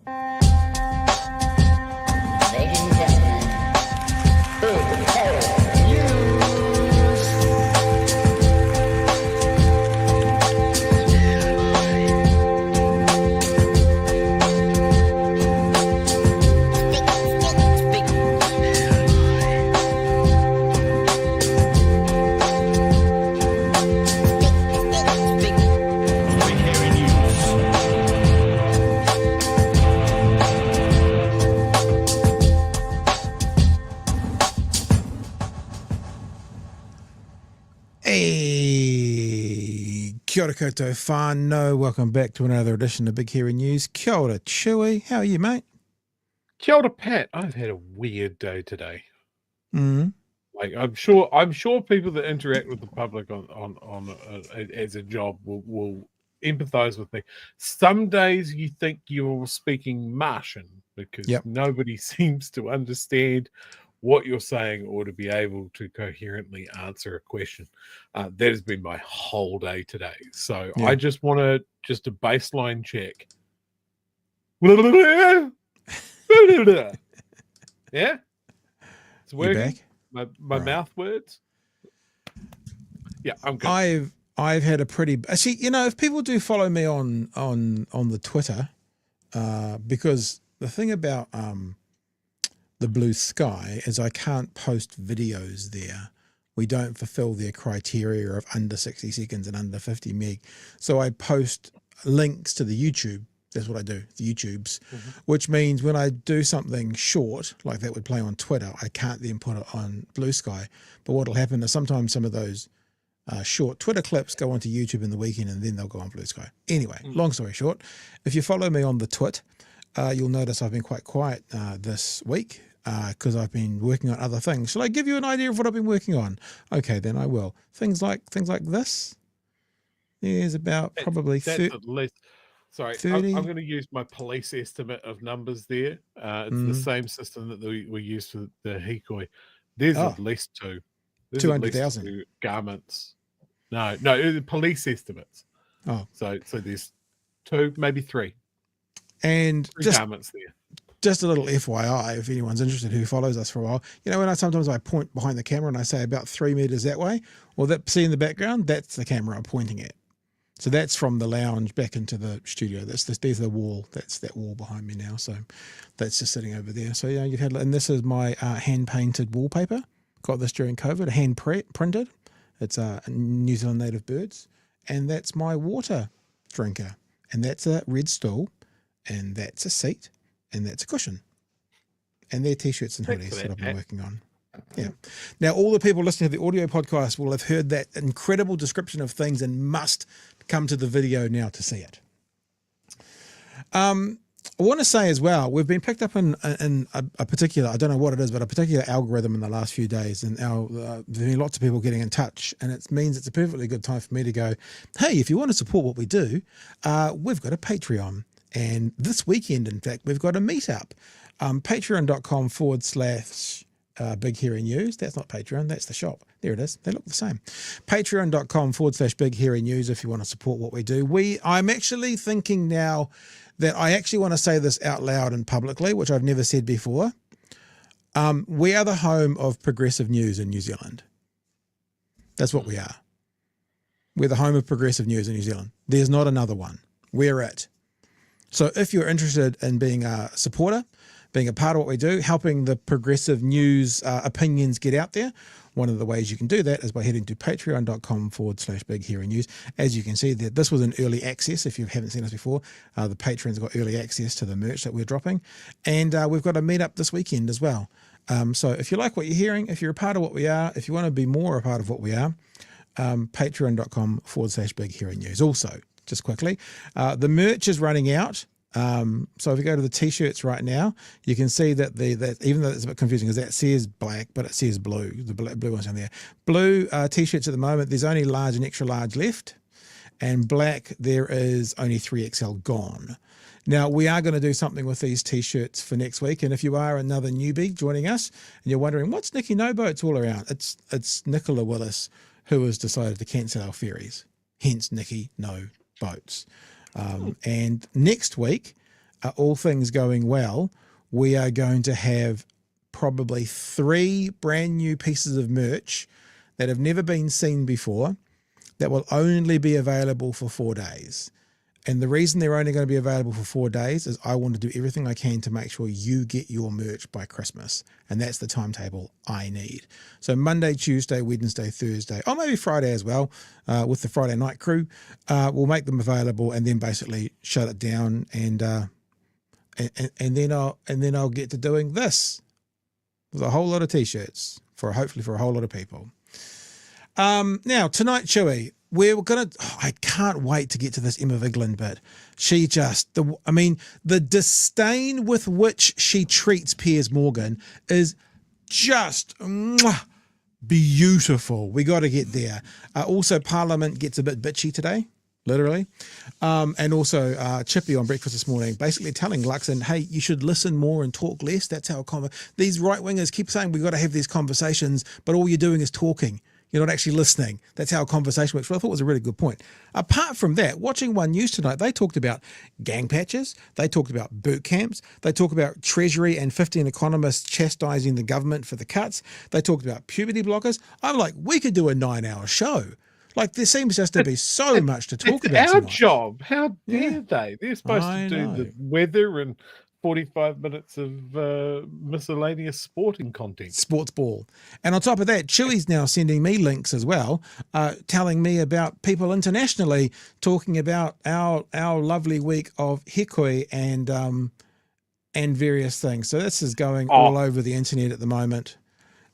Ladies and gentlemen, big hairy news. Hey, kia ora koutou whānau. Welcome back to another edition of Big Hairy News. Kia ora, Chewy. How are you, mate? Kia ora, Pat. I've had a weird day today. Mm. Like I'm sure people that interact with the public on as a job will empathize with me. Some days you think you're speaking Martian because nobody seems to understand what you're saying or to be able to coherently answer a question. That has been my whole day today. So I just want a baseline check. Yeah, it's working. My mouth words. Yeah, I'm good. I've had a pretty see. You know, if people do follow me on the Twitter, because the thing about the Blue Sky is I can't post videos there. We don't fulfill their criteria of under 60 seconds and under 50 meg. So I post links to the YouTube. That's what I do, the YouTubes, which means when I do something short, like that would play on Twitter, I can't then put it on Blue Sky. But what'll happen is sometimes some of those short Twitter clips go onto YouTube in the weekend and then they'll go on Blue Sky. Anyway, long story short, if you follow me on the Twit, you'll notice I've been quite quiet this week. Because I've been working on other things. Shall I give you an idea of what I've been working on? Okay, then I will. Things like this. There's about probably 30. At least. Sorry, I'm going to use my police estimate of numbers there. It's the same system that we use for the Hīkoi. There's at least two. 200,000 garments. No, police estimates. Oh, so there's two, maybe three. And three garments there. Just a little FYI, if anyone's interested who follows us for a while, you know, when sometimes I point behind the camera and I say about 3 meters that way, or see in the background, that's the camera I'm pointing at. So that's from the lounge back into the studio. There's the wall. That's that wall behind me now. So that's just sitting over there. So yeah, and this is my hand painted wallpaper. Got this during COVID, hand printed. It's New Zealand native birds, and that's my water drinker, and that's a red stool, and that's a seat. And that's a cushion. And they're T-shirts and hoodies that I've been working on. Yeah. Now, all the people listening to the audio podcast will have heard that incredible description of things and must come to the video now to see it. I want to say as well, we've been picked up in a particular, I don't know what it is, but a particular algorithm in the last few days. And there's been lots of people getting in touch. And it means it's a perfectly good time for me to go, hey, if you want to support what we do, we've got a Patreon. And this weekend, in fact, we've got a meetup. Patreon.com/Big Hairy News. That's not Patreon, that's the shop. There it is. They look the same. Patreon.com/Big Hairy News if you want to support what we do. I'm actually thinking now that I actually want to say this out loud and publicly, which I've never said before. We are the home of progressive news in New Zealand. That's what we are. We're the home of progressive news in New Zealand. There's not another one. We're it. So if you're interested in being a supporter, being a part of what we do, helping the progressive news opinions get out there, one of the ways you can do that is by heading to patreon.com/Big Hairy News. As you can see, this was an early access. If you haven't seen us before, the patrons got early access to the merch that we're dropping. And we've got a meetup this weekend as well. So if you like what you're hearing, if you're a part of what we are, if you want to be more a part of what we are, patreon.com/Big Hairy News. Also, just quickly, the merch is running out. So if you go to the t-shirts right now, you can see that even though it's a bit confusing because that says black, but it says blue. The blue one's down there. Blue t-shirts at the moment, there's only large and extra large left. And black, there is only 3XL gone. Now, we are going to do something with these t-shirts for next week. And if you are another newbie joining us and you're wondering, what's Nikki No Boats all around? It's Nicola Willis who has decided to cancel our ferries. Hence, Nikki No Boats. And next week, all things going well, we are going to have probably 3 brand new pieces of merch that have never been seen before that will only be available for 4 days. And the reason they're only going to be available for 4 days is I want to do everything I can to make sure you get your merch by Christmas. And that's the timetable I need. So Monday, Tuesday, Wednesday, Thursday, or maybe Friday as well, with the Friday night crew, we'll make them available and then basically shut it down. And then I'll get to doing this with a whole lot of t-shirts hopefully for a whole lot of people. Now tonight, Chewy, I can't wait to get to this Emma Vigeland bit. She just, the disdain with which she treats Piers Morgan is just beautiful. We got to get there. Also, Parliament gets a bit bitchy today, literally. And also Chippy on breakfast this morning, basically telling Luxon, hey, you should listen more and talk less. That's how these right-wingers keep saying we've got to have these conversations, but all you're doing is talking. You're not actually listening. That's how a conversation works. Well, I thought it was a really good point. Apart from that, watching One News tonight, they talked about gang patches. They talked about boot camps. They talked about Treasury and 15 economists chastising the government for the cuts. They talked about puberty blockers. I'm like, we could do a 9-hour show. Like, there seems just to be so much to talk about. It's our job. How dare they? They're supposed to do the weather and 45 minutes of miscellaneous sporting content. Sports ball. And on top of that, Chewy's now sending me links as well, telling me about people internationally talking about our lovely week of Hīkoi and various things. So this is going all over the internet at the moment.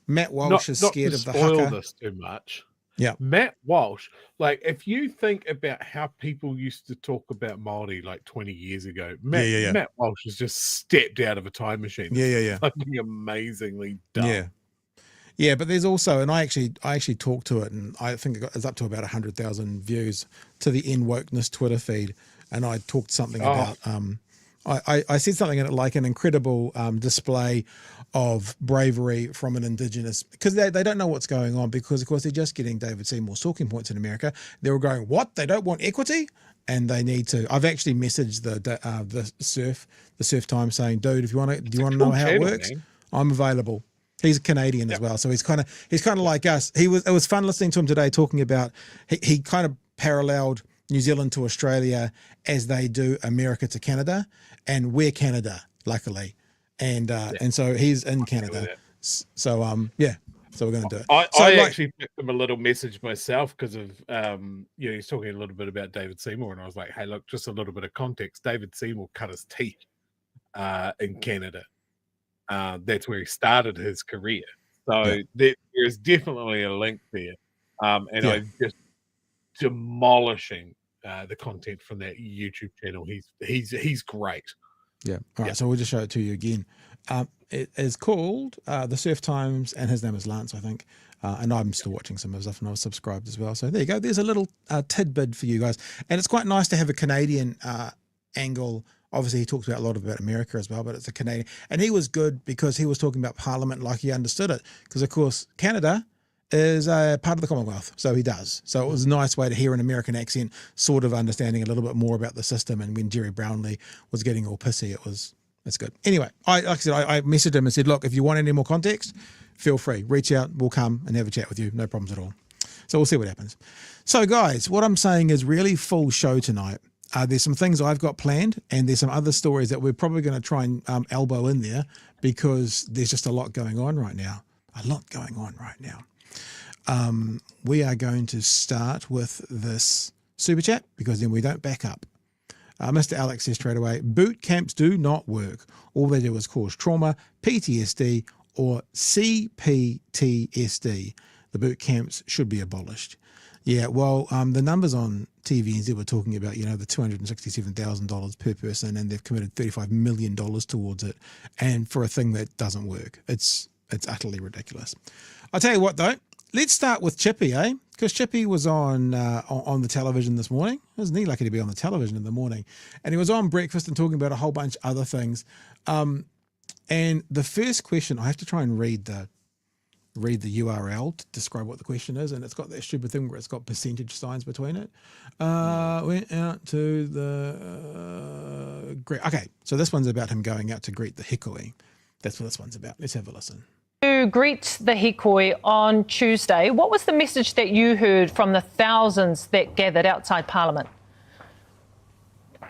Matt Walsh is scared of the haka. Not to spoil this too much. Yeah. Matt Walsh, like, if you think about how people used to talk about Māori like 20 years ago, Matt Walsh has just stepped out of a time machine. Yeah. Fucking amazingly dumb. Yeah, but there's also, and I actually talked to it, and I think it's up to about 100,000 views to the N Wokeness Twitter feed, and I talked something about I said something in it like an incredible display of bravery from an Indigenous, because they don't know what's going on, because of course they're just getting David Seymour's talking points in America. They were going, what? They don't want equity? And they need to. I've actually messaged the Surf Times saying, dude, if you want to, do you want to know how it works? Man. I'm available. He's a Canadian as well, so he's kind of like us. It was fun listening to him today talking about he kind of paralleled New Zealand to Australia as they do America to Canada, and we're Canada, luckily, and so he's in Canada. So so we're going to do it. I actually picked him a little message myself because of he's talking a little bit about David Seymour, and I was like, hey, look, just a little bit of context. David Seymour cut his teeth in Canada. That's where he started his career. So there is definitely a link there. I'm just demolishing the content from that YouTube channel. He's great. Yeah. All right. So we'll just show it to you again. It is called The Surf Times, and his name is Lance, I think. And I'm still watching some of his stuff, and I was subscribed as well. So there you go. There's a little tidbit for you guys. And it's quite nice to have a Canadian angle. Obviously, he talks about a lot about America as well, but it's a Canadian. And he was good because he was talking about Parliament like he understood it. Because, of course, Canada is a part of the Commonwealth, so he does. So it was a nice way to hear an American accent, sort of understanding a little bit more about the system. And when Jerry Brownlee was getting all pissy, it's good. Anyway, like I said, I messaged him and said, look, if you want any more context, feel free. Reach out. We'll come and have a chat with you. No problems at all. So we'll see what happens. So, guys, what I'm saying is really full show tonight. There's some things I've got planned, and there's some other stories that we're probably going to try and elbow in there, because there's just a lot going on right now. We are going to start with this super chat, because then we don't back up. Mr. Alex says straight away, boot camps do not work. All they do is cause trauma, PTSD, or CPTSD. The boot camps should be abolished. Yeah, well, the numbers on TVNZ were talking about, the $267,000 per person, and they've committed $35 million towards it, and for a thing that doesn't work. It's utterly ridiculous. I'll tell you what, though. Let's start with Chippy, eh? Because Chippy was on the television this morning. Isn't he lucky to be on the television in the morning? And he was on breakfast and talking about a whole bunch of other things. And the first question, I have to try and read the URL to describe what the question is, and it's got that stupid thing where it's got percentage signs between it. Went out to the great. Okay, so this one's about him going out to greet the Hīkoi. That's what this one's about. Let's have a listen. To greet the Hīkoi on Tuesday, what was the message that you heard from the thousands that gathered outside Parliament?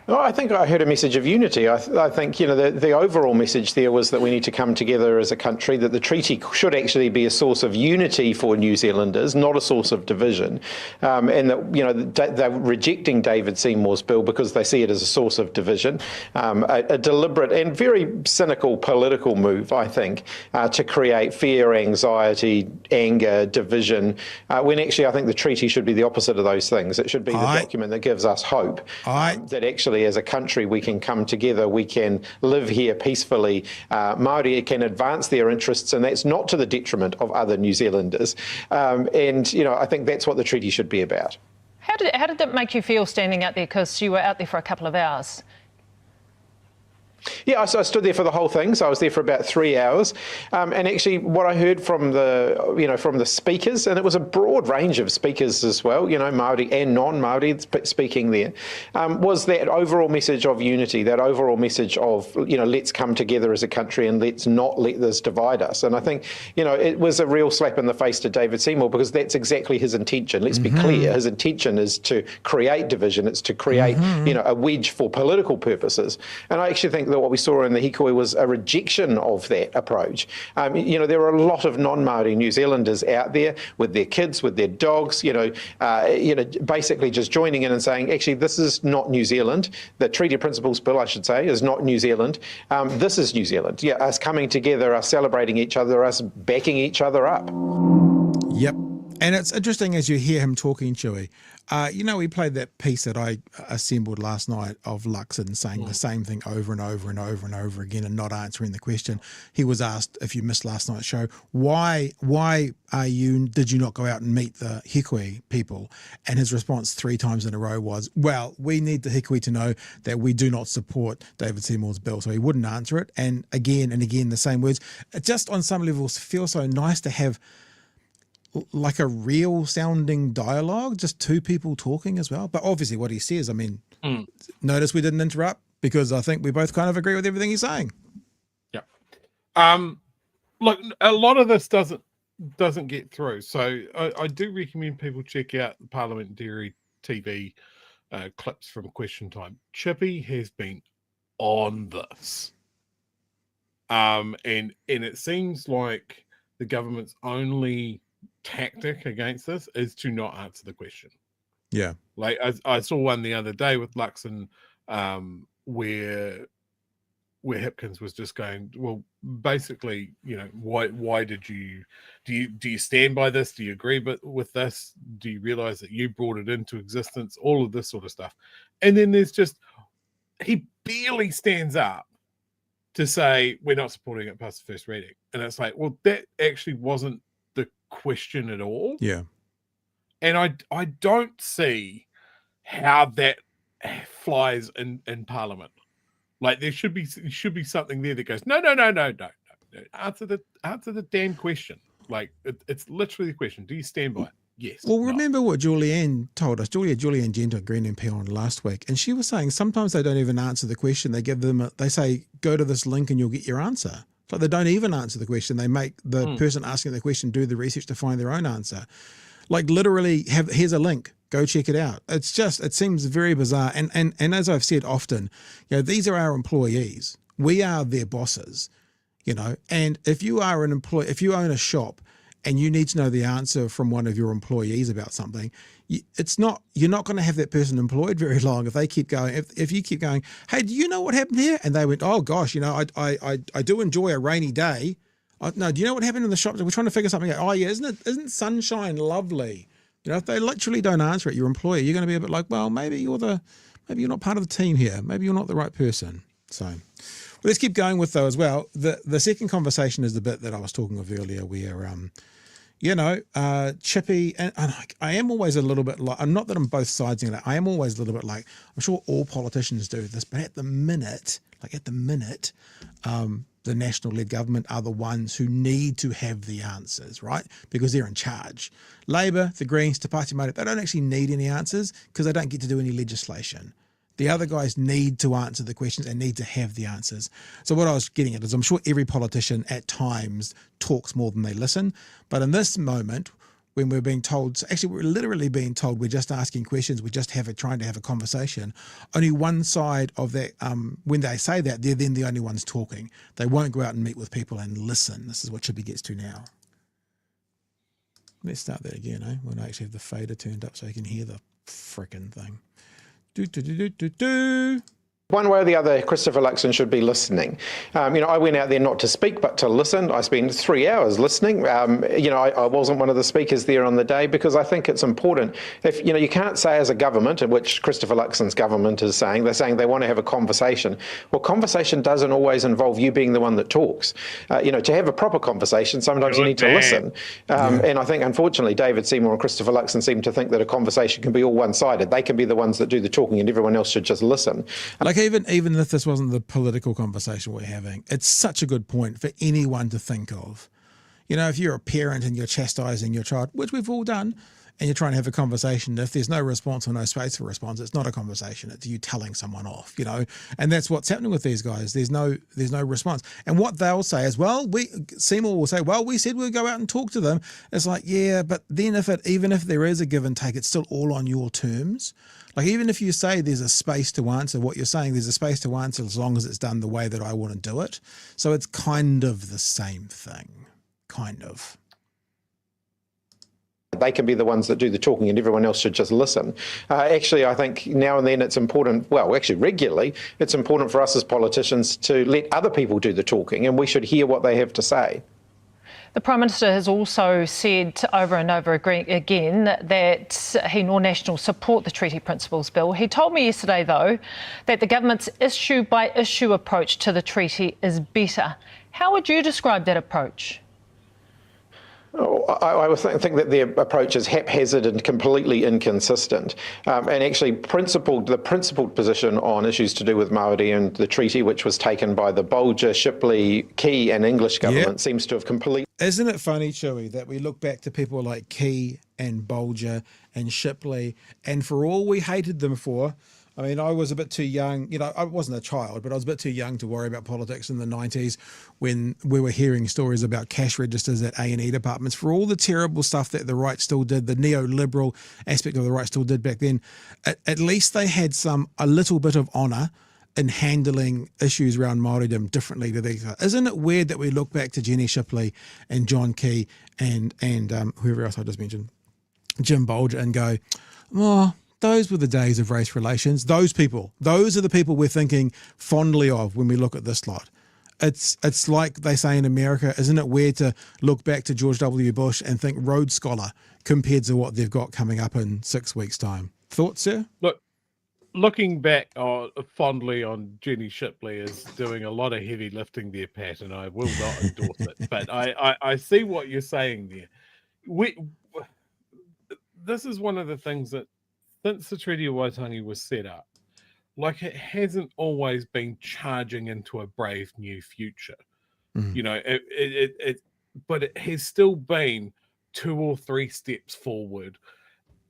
Well, I think I heard a message of unity. I think, the overall message there was that we need to come together as a country, that the treaty should actually be a source of unity for New Zealanders, not a source of division. And that, they're rejecting David Seymour's bill because they see it as a source of division. A deliberate and very cynical political move, I think, to create fear, anxiety, anger, division, when actually I think the treaty should be the opposite of those things. It should be the document that gives us hope that actually as a country we can come together, we can live here peacefully. Māori can advance their interests, and that's not to the detriment of other New Zealanders. I think that's what the treaty should be about. How did it make you feel standing out there, because you were out there for a couple of hours? Yeah, so I stood there for the whole thing. So I was there for about 3 hours, and actually, what I heard from the speakers, and it was a broad range of speakers as well, Māori and non-Māori speaking there, was that overall message of unity, that overall message of let's come together as a country and let's not let this divide us. And I think it was a real slap in the face to David Seymour, because that's exactly his intention. Let's be clear, his intention is to create division. It's to create a wedge for political purposes. And I actually think that what we saw in the Hīkoi was a rejection of that approach. There are a lot of non-Māori New Zealanders out there with their kids, with their dogs, basically just joining in and saying, actually, this is not New Zealand. The Treaty of Principles Bill, I should say, is not New Zealand. This is New Zealand. Yeah, us coming together, us celebrating each other, us backing each other up. Yep. And it's interesting as you hear him talking, Chewy. We played that piece that I assembled last night of Luxon saying the same thing over and over and over and over again and not answering the question. He was asked, if you missed last night's show, why did you not go out and meet the Hīkoi people? And his response 3 times in a row was, well, we need the Hīkoi to know that we do not support David Seymour's bill. So he wouldn't answer it. And again, the same words. It just on some levels feels so nice to have like a real sounding dialogue, just 2 people talking as well. But obviously what he says, notice we didn't interrupt, because I think we both kind of agree with everything he's saying. Yeah. Look, a lot of this doesn't get through. So I do recommend people check out the Parliamentary TV clips from Question Time. Chippy has been on this. And it seems like the government's only tactic against this is to not answer the question. Yeah. Like I saw one the other day with Luxon, where Hipkins was just going, well, basically, why did do you stand by this? Do you agree with this? Do you realize that you brought it into existence? All of this sort of stuff. And then he barely stands up to say, we're not supporting it past the first reading. And it's like, well, that actually wasn't the question at all. Yeah. And I don't see how that flies in Parliament. Like there should be something there that goes, no. Answer the damn question. Like it's literally the question. Do you stand by it? Yes. Well, remember what Julianne told us. Julianne Gento, Green MP, on last week, and she was saying sometimes they don't even answer the question. They give them they say, go to this link and you'll get your answer. It's like they don't even answer the question. They make the person asking the question do the research to find their own answer. Like literally, here's a link. Go check it out. It seems very bizarre. And as I've said often, these are our employees. We are their bosses, and if you are an employee, if you own a shop and you need to know the answer from one of your employees about something, you're not going to have that person employed very long if they keep going. If you keep going, hey, do you know what happened here? And they went, oh gosh, I do enjoy a rainy day. No, do you know what happened in the shop? We're trying to figure something out. Oh yeah, isn't sunshine lovely? If they literally don't answer it, your employer, you're going to be a bit like, well, maybe you're not part of the team here. Maybe you're not the right person. So let's keep going with though as well. The second conversation is the bit that I was talking of earlier where, Chippy, and I am always a little bit like, I'm not that I'm both sides in it. I am always a little bit like, I'm sure all politicians do this, but at the minute, the national-led government are the ones who need to have the answers, right? Because they're in charge. Labour, the Greens, Te Pāti Māori, they don't actually need any answers because they don't get to do any legislation. The other guys need to answer the questions and need to have the answers. So what I was getting at is I'm sure every politician at times talks more than they listen. But in this moment, when we're being told, actually we're literally being told we're just asking questions, we're just trying to have a conversation, only one side of that, when they say that, they're then the only ones talking. They won't go out and meet with people and listen. This is what Chippy gets to now. Let's start that again, eh? When I actually have the fader turned up so you can hear the frickin' thing. Do, do, do, do, do, do. One way or the other, Christopher Luxon should be listening. I went out there not to speak, but to listen. I spent 3 hours listening. I wasn't one of the speakers there on the day because I think it's important. If you can't say as a government, which Christopher Luxon's government is saying, they're saying they want to have a conversation. Well, conversation doesn't always involve you being the one that talks. To have a proper conversation, sometimes you need to listen. And I think, unfortunately, David Seymour and Christopher Luxon seem to think that a conversation can be all one-sided. They can be the ones that do the talking and everyone else should just listen. Even if this wasn't the political conversation we're having, it's such a good point for anyone to think of. If you're a parent and you're chastising your child, which we've all done, and you're trying to have a conversation, if there's no response or no space for response, it's not a conversation. It's you telling someone off, and that's what's happening with these guys. There's no response. And what they'll say is, Seymour will say, well, we said we'd go out and talk to them. It's like, yeah, but then even if there is a give and take, it's still all on your terms. Like, even if you say there's a space to answer what you're saying, there's a space to answer as long as it's done the way that I want to do it. So it's kind of the same thing, kind of. They can be the ones that do the talking and everyone else should just listen. Actually, I think now and then it's important, regularly, it's important for us as politicians to let other people do the talking and we should hear what they have to say. The Prime Minister has also said over and over again that he nor Nationals support the Treaty Principles Bill. He told me yesterday, though, that the government's issue-by-issue approach to the treaty is better. How would you describe that approach? I would think that their approach is haphazard and completely inconsistent. And actually, the principled position on issues to do with Māori and the treaty, which was taken by the Bolger, Shipley, Key and English government, seems to have completely... Isn't it funny, Chewy, that we look back to people like Key and Bolger and Shipley, and for all we hated them for, I mean, I was a bit too young, I wasn't a child, but I was a bit too young to worry about politics in the 90s when we were hearing stories about cash registers at A&E departments. For all the terrible stuff that the right still did, the neoliberal aspect of the right still did back then, at least they had a little bit of honour in handling issues around Māoridom differently to these. Isn't it weird that we look back to Jenny Shipley and John Key and whoever else I just mentioned, Jim Bolger, and go, oh, those were the days of race relations. Those are the people we're thinking fondly of when we look at this lot. It's like they say in America, isn't it weird to look back to George W. Bush and think Rhodes Scholar compared to what they've got coming up in 6 weeks' time? Thoughts, sir? Look, looking back fondly on Jenny Shipley is doing a lot of heavy lifting there, Pat, and I will not endorse it. But I see what you're saying there. This is one of the things that since the Treaty of Waitangi was set up, like, it hasn't always been charging into a brave new future. But it has still been 2 or 3 steps forward.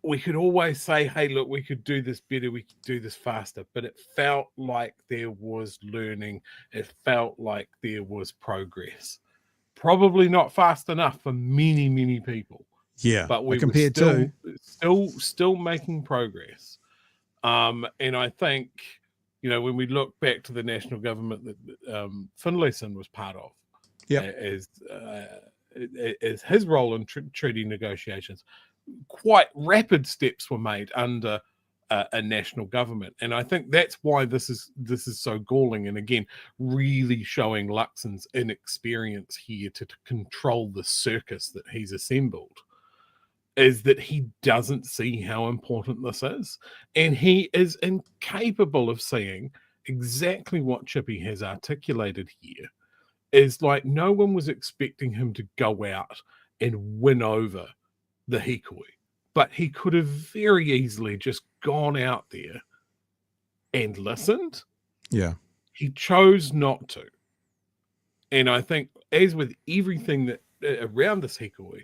We could always say, hey, look, we could do this better, we could do this faster, but it felt like there was learning. It felt like there was progress. Probably not fast enough for many, many people. Yeah, but we were still making progress. And I think, when we look back to the national government that Finlayson was part of, as his role in treaty negotiations, quite rapid steps were made under a national government, and I think that's why this is so galling. And again, really showing Luxon's inexperience here to control the circus that he's assembled, is that he doesn't see how important this is, and he is incapable of seeing exactly what Chippy has articulated here. Is like, no one was expecting him to go out and win over the Hīkoi, but he could have very easily just gone out there and listened. Yeah. He chose not to. And I think, as with everything that around this Hīkoi,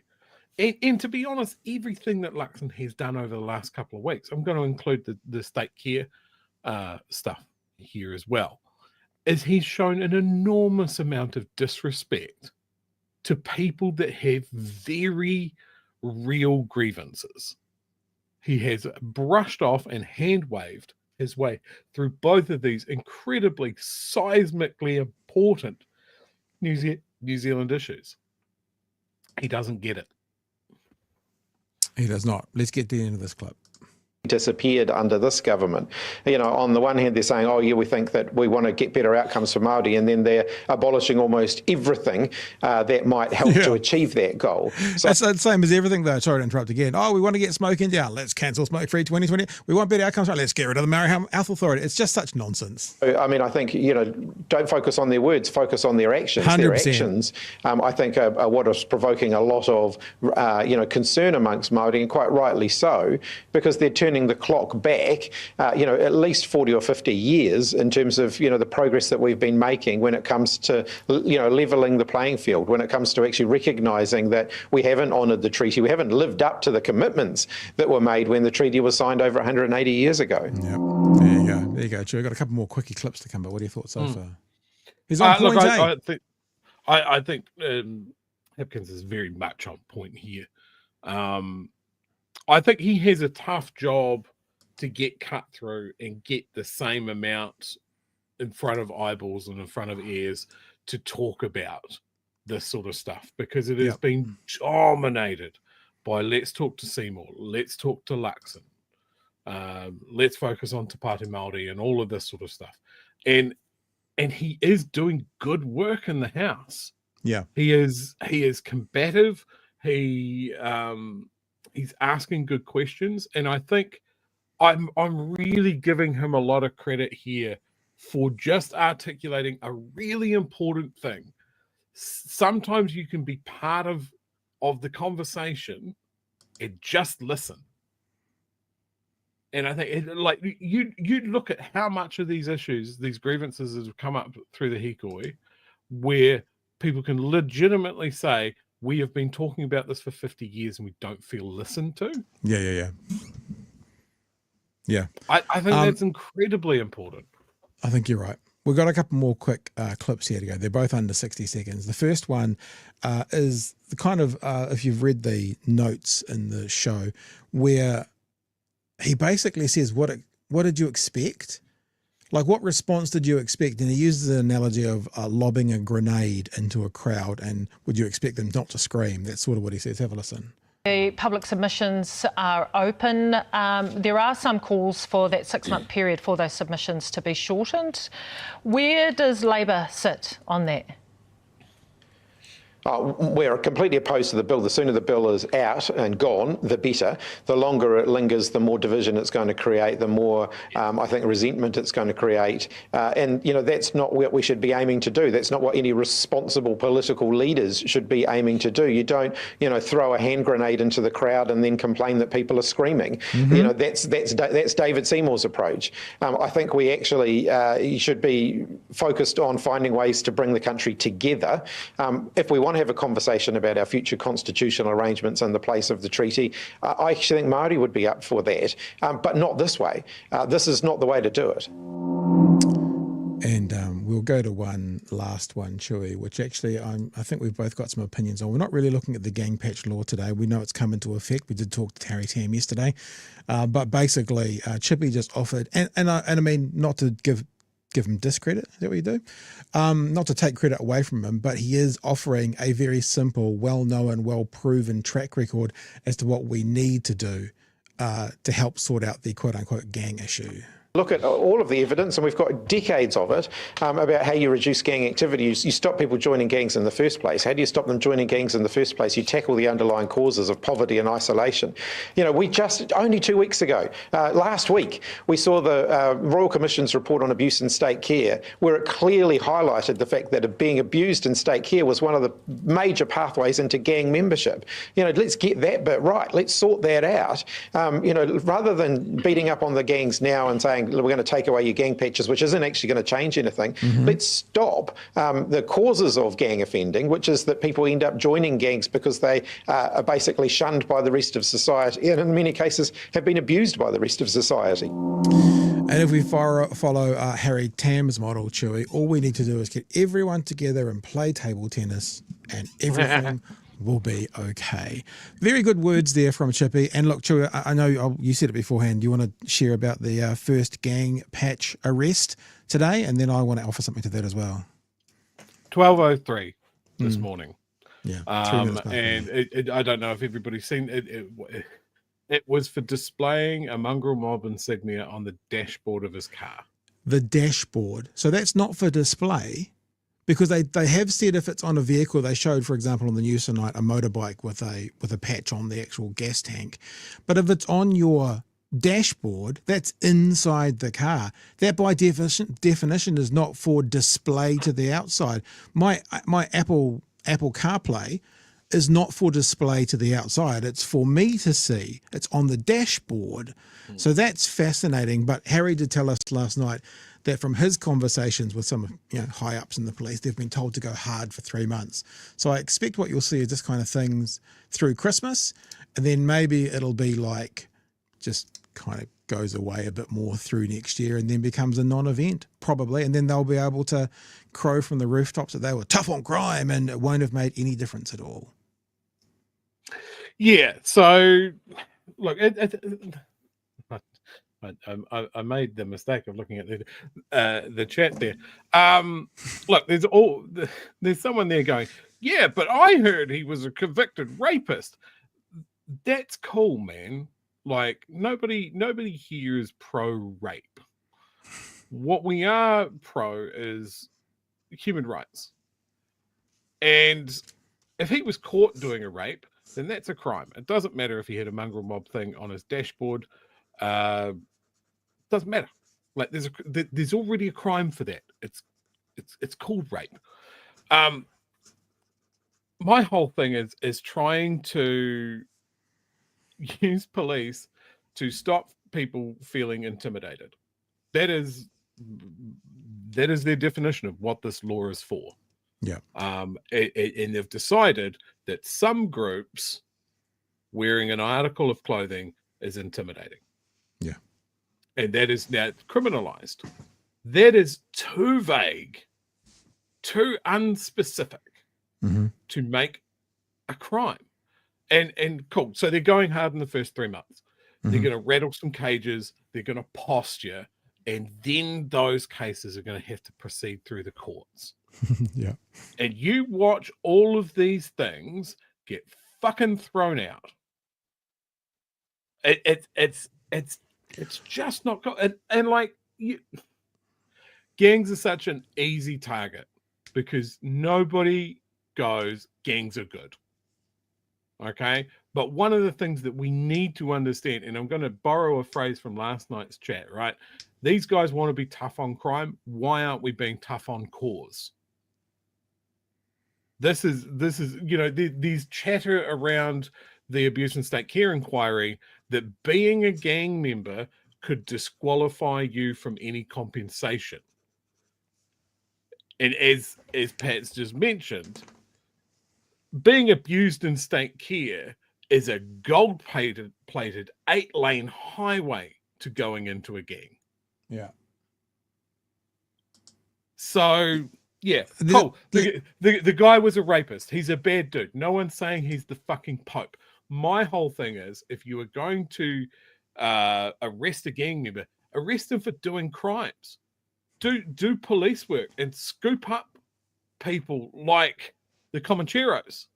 and to be honest, everything that Luxon has done over the last couple of weeks, I'm going to include the state care stuff here as well, is he's shown an enormous amount of disrespect to people that have very real grievances. He has brushed off and hand-waved his way through both of these incredibly seismically important New Zealand issues. He doesn't get it. He does not. Let's get to the end of this clip. Disappeared under this government. You know, on the one hand, they're saying, oh, yeah, we think that we want to get better outcomes for Māori, and then they're abolishing almost everything that might help to achieve that goal. So that's the same as everything, though. Sorry to interrupt again. Oh, we want to get smoking down. Let's cancel smoke-free 2020. We want better outcomes. Right, let's get rid of the Maori Health Authority. It's just such nonsense. I mean, I think, you know, don't focus on their words, focus on their actions. 100%. Their actions, I think, are what is provoking a lot of, concern amongst Māori, and quite rightly so, because they're turning the clock back, at least 40 or 50 years in terms of, the progress that we've been making when it comes to, levelling the playing field, when it comes to actually recognising that we haven't honoured the treaty, we haven't lived up to the commitments that were made when the treaty was signed over 180 years ago. Yep. There you go, Drew. I've got a couple more quickie clips to come, but what are your thoughts so far? He's on point, I think Hipkins is very much on point here. I think he has a tough job to get cut through and get the same amount in front of eyeballs and in front of ears to talk about this sort of stuff, because it has been dominated by let's talk to Seymour, let's talk to Luxon, let's focus on Te Pāti Māori and all of this sort of stuff. And he is doing good work in the House. Yeah. He is combative. He's asking good questions, and I think I'm really giving him a lot of credit here for just articulating a really important thing. Sometimes you can be part of the conversation and just listen. And I think, you look at how much of these issues, these grievances have come up through the Hīkoi, where people can legitimately say, we have been talking about this for 50 years and we don't feel listened to. Yeah. I think that's incredibly important. I think you're right. We've got a couple more quick clips here to go. They're both under 60 seconds. The first one is the kind of, if you've read the notes in the show, where he basically says, what did you expect? Like, what response did you expect? And he uses the analogy of lobbing a grenade into a crowd, and would you expect them not to scream? That's sort of what he says. Have a listen. The public submissions are open. There are some calls for that 6-month period for those submissions to be shortened. Where does Labor sit on that? We're completely opposed to the bill. The sooner the bill is out and gone, the better. The longer it lingers, the more division it's going to create, the more, I think, resentment it's going to create. And that's not what we should be aiming to do. That's not what any responsible political leaders should be aiming to do. You don't, throw a hand grenade into the crowd and then complain that people are screaming. Mm-hmm. That's David Seymour's approach. I think we actually should be focused on finding ways to bring the country together. If we want to have a conversation about our future constitutional arrangements and the place of the treaty, I actually think Māori would be up for that, but not this way. This is not the way to do it. And we'll go to one last one, Chewy, which actually I think we've both got some opinions on. We're not really looking at the gang patch law today. We know it's come into effect. We did talk to Harry Tam yesterday. But basically, Chippy just offered, and I mean, not to give him discredit, is that what you do? Not to take credit away from him, but he is offering a very simple, well-known, well-proven track record as to what we need to do to help sort out the quote-unquote gang issue. Look at all of the evidence, and we've got decades of it, about how you reduce gang activity. You stop people joining gangs in the first place. How do you stop them joining gangs in the first place? You tackle the underlying causes of poverty and isolation. We just, only 2 weeks ago, last week, we saw the Royal Commission's report on abuse in state care, where it clearly highlighted the fact that being abused in state care was one of the major pathways into gang membership. Let's get that bit right. Let's sort that out. Rather than beating up on the gangs now and saying, saying we're going to take away your gang patches, which isn't actually going to change anything. Mm-hmm. Let's stop the causes of gang offending, which is that people end up joining gangs because they are basically shunned by the rest of society, and in many cases have been abused by the rest of society. And if we follow Harry Tam's model, Chewy, all we need to do is get everyone together and play table tennis, and everything will be okay. Very good words there from Chippy. And look, Chewy, I know you said it beforehand. You want to share about the first gang patch arrest today, and then I want to offer something to that as well. 12:03 this morning. Yeah. And I don't know if everybody's seen it. It was for displaying a mongrel mob insignia on the dashboard of his car. The dashboard. So that's not for display, because they have said if it's on a vehicle, they showed, for example, on the news tonight, a motorbike with a patch on the actual gas tank. But if it's on your dashboard, that's inside the car. That by definition is not for display to the outside. My Apple CarPlay is not for display to the outside. It's for me to see. It's on the dashboard. So that's fascinating. But Harry did tell us last night that from his conversations with some high ups in the police, they've been told to go hard for 3 months. So I expect what you'll see is this kind of things through Christmas, and then maybe it'll be like just kind of goes away a bit more through next year and then becomes a non-event probably, and then they'll be able to crow from the rooftops that they were tough on crime, and it won't have made any difference at all. Yeah, so look, I made the mistake of looking at the chat there. Look, there's someone there going, yeah, but I heard he was a convicted rapist. That's cool, man. Like nobody here is pro rape. What we are pro is human rights. And if he was caught doing a rape, then that's a crime. It doesn't matter if he had a mongrel mob thing on his dashboard. Doesn't matter. Like there's already a crime for that. It's called rape. My whole thing is trying to use police to stop people feeling intimidated. That is their definition of what this law is for. Yeah. And they've decided that some groups wearing an article of clothing is intimidating. Yeah. And that is now criminalized. That is too vague, too unspecific to make a crime. And cool. So they're going hard in the first 3 months. They're going to rattle some cages. They're going to posture. And then those cases are going to have to proceed through the courts. Yeah. And you watch all of these things get fucking thrown out. It's just not good. And like gangs are such an easy target because nobody goes, gangs are good. Okay. But one of the things that we need to understand, and I'm going to borrow a phrase from last night's chat, right? These guys want to be tough on crime. Why aren't we being tough on cause? This is these chatter around the abuse and state care inquiry that being a gang member could disqualify you from any compensation. And as Pat's just mentioned, being abused in state care is a gold-plated 8-lane highway to going into a gang. Yeah. So, yeah, cool. The guy was a rapist. He's a bad dude. No one's saying he's the fucking Pope. My whole thing is, if you are going to arrest a gang member, arrest him for doing crimes. Do police work and scoop up people like the Comancheros,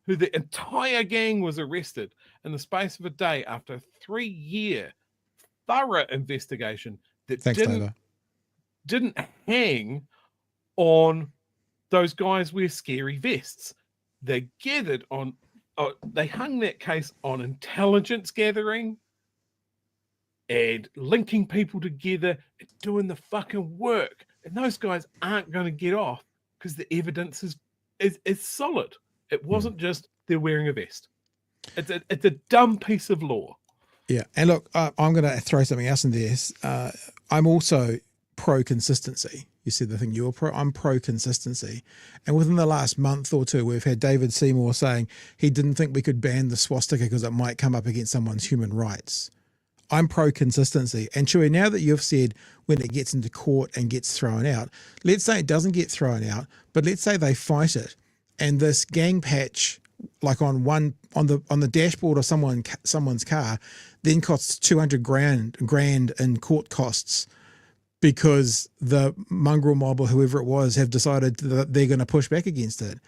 who the entire gang was arrested in the space of a day after a 3-year thorough investigation that didn't hang on those guys wear scary vests. They gathered on, they hung that case on intelligence gathering and linking people together and doing the fucking work. And those guys aren't going to get off because the evidence is solid. It wasn't just they're wearing a vest. It's a dumb piece of law. Yeah. And look, I'm going to throw something else in there. I'm also pro-consistency. You said the thing you were pro. I'm pro-consistency. And within the last month or two, we've had David Seymour saying he didn't think we could ban the swastika because it might come up against someone's human rights. I'm pro-consistency. And Chewie, now that you've said when it gets into court and gets thrown out, let's say it doesn't get thrown out, but let's say they fight it and this gang patch, like on the dashboard of someone's car, then costs 200 grand in court costs because the mongrel mob or whoever it was have decided that they're going to push back against it.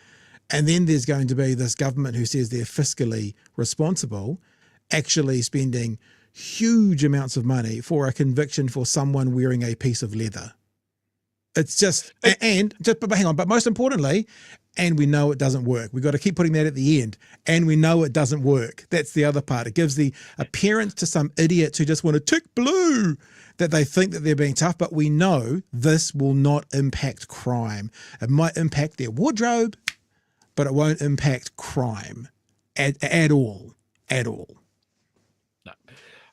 And then there's going to be this government who says they're fiscally responsible, actually spending huge amounts of money for a conviction for someone wearing a piece of leather. It's just, but hang on, but most importantly, and we know it doesn't work. We've got to keep putting that at the end. And we know it doesn't work. That's the other part. It gives the appearance to some idiots who just want to tick blue that they think that they're being tough, but we know this will not impact crime. It might impact their wardrobe, but it won't impact crime at all. At all.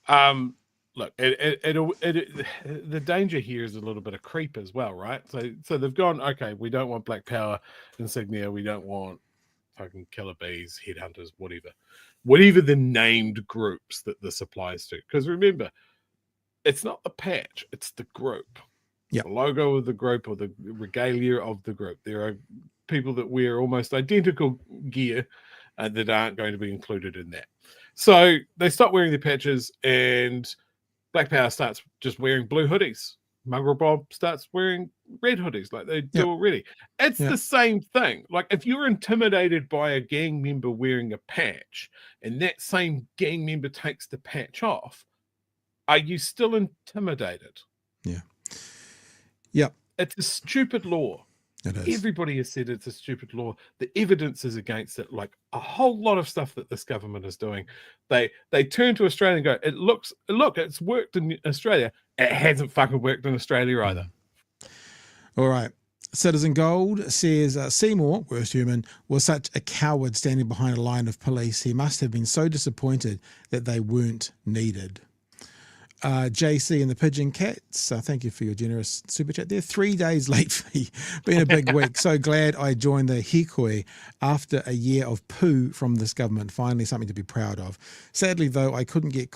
No. Look, the danger here is a little bit of creep as well, right? So they've gone, okay, we don't want Black Power insignia, we don't want fucking killer bees, headhunters, whatever the named groups that this applies to. Because remember, it's not the patch, it's the group. Yep. The logo of the group or the regalia of the group. There are people that wear almost identical gear that aren't going to be included in that. So they stop wearing the patches and Black Power starts just wearing blue hoodies. Mongrel Bob starts wearing red hoodies like they do already. It's the same thing. Like if you're intimidated by a gang member wearing a patch and that same gang member takes the patch off, are you still intimidated? Yeah. Yep. It's a stupid law. It is. Everybody has said it's a stupid law. The evidence is against it. Like a whole lot of stuff that this government is doing. They turn to Australia and go, it's worked in Australia. It hasn't fucking worked in Australia either. All right. Citizen Gold says Seymour, worst human, was such a coward standing behind a line of police. He must have been so disappointed that they weren't needed. JC and the Pigeon Cats, thank you for your generous super chat there. 3 days late fee. Been a big week. So glad I joined the Hīkoi after a year of poo from this government. Finally something to be proud of. Sadly, though, I couldn't get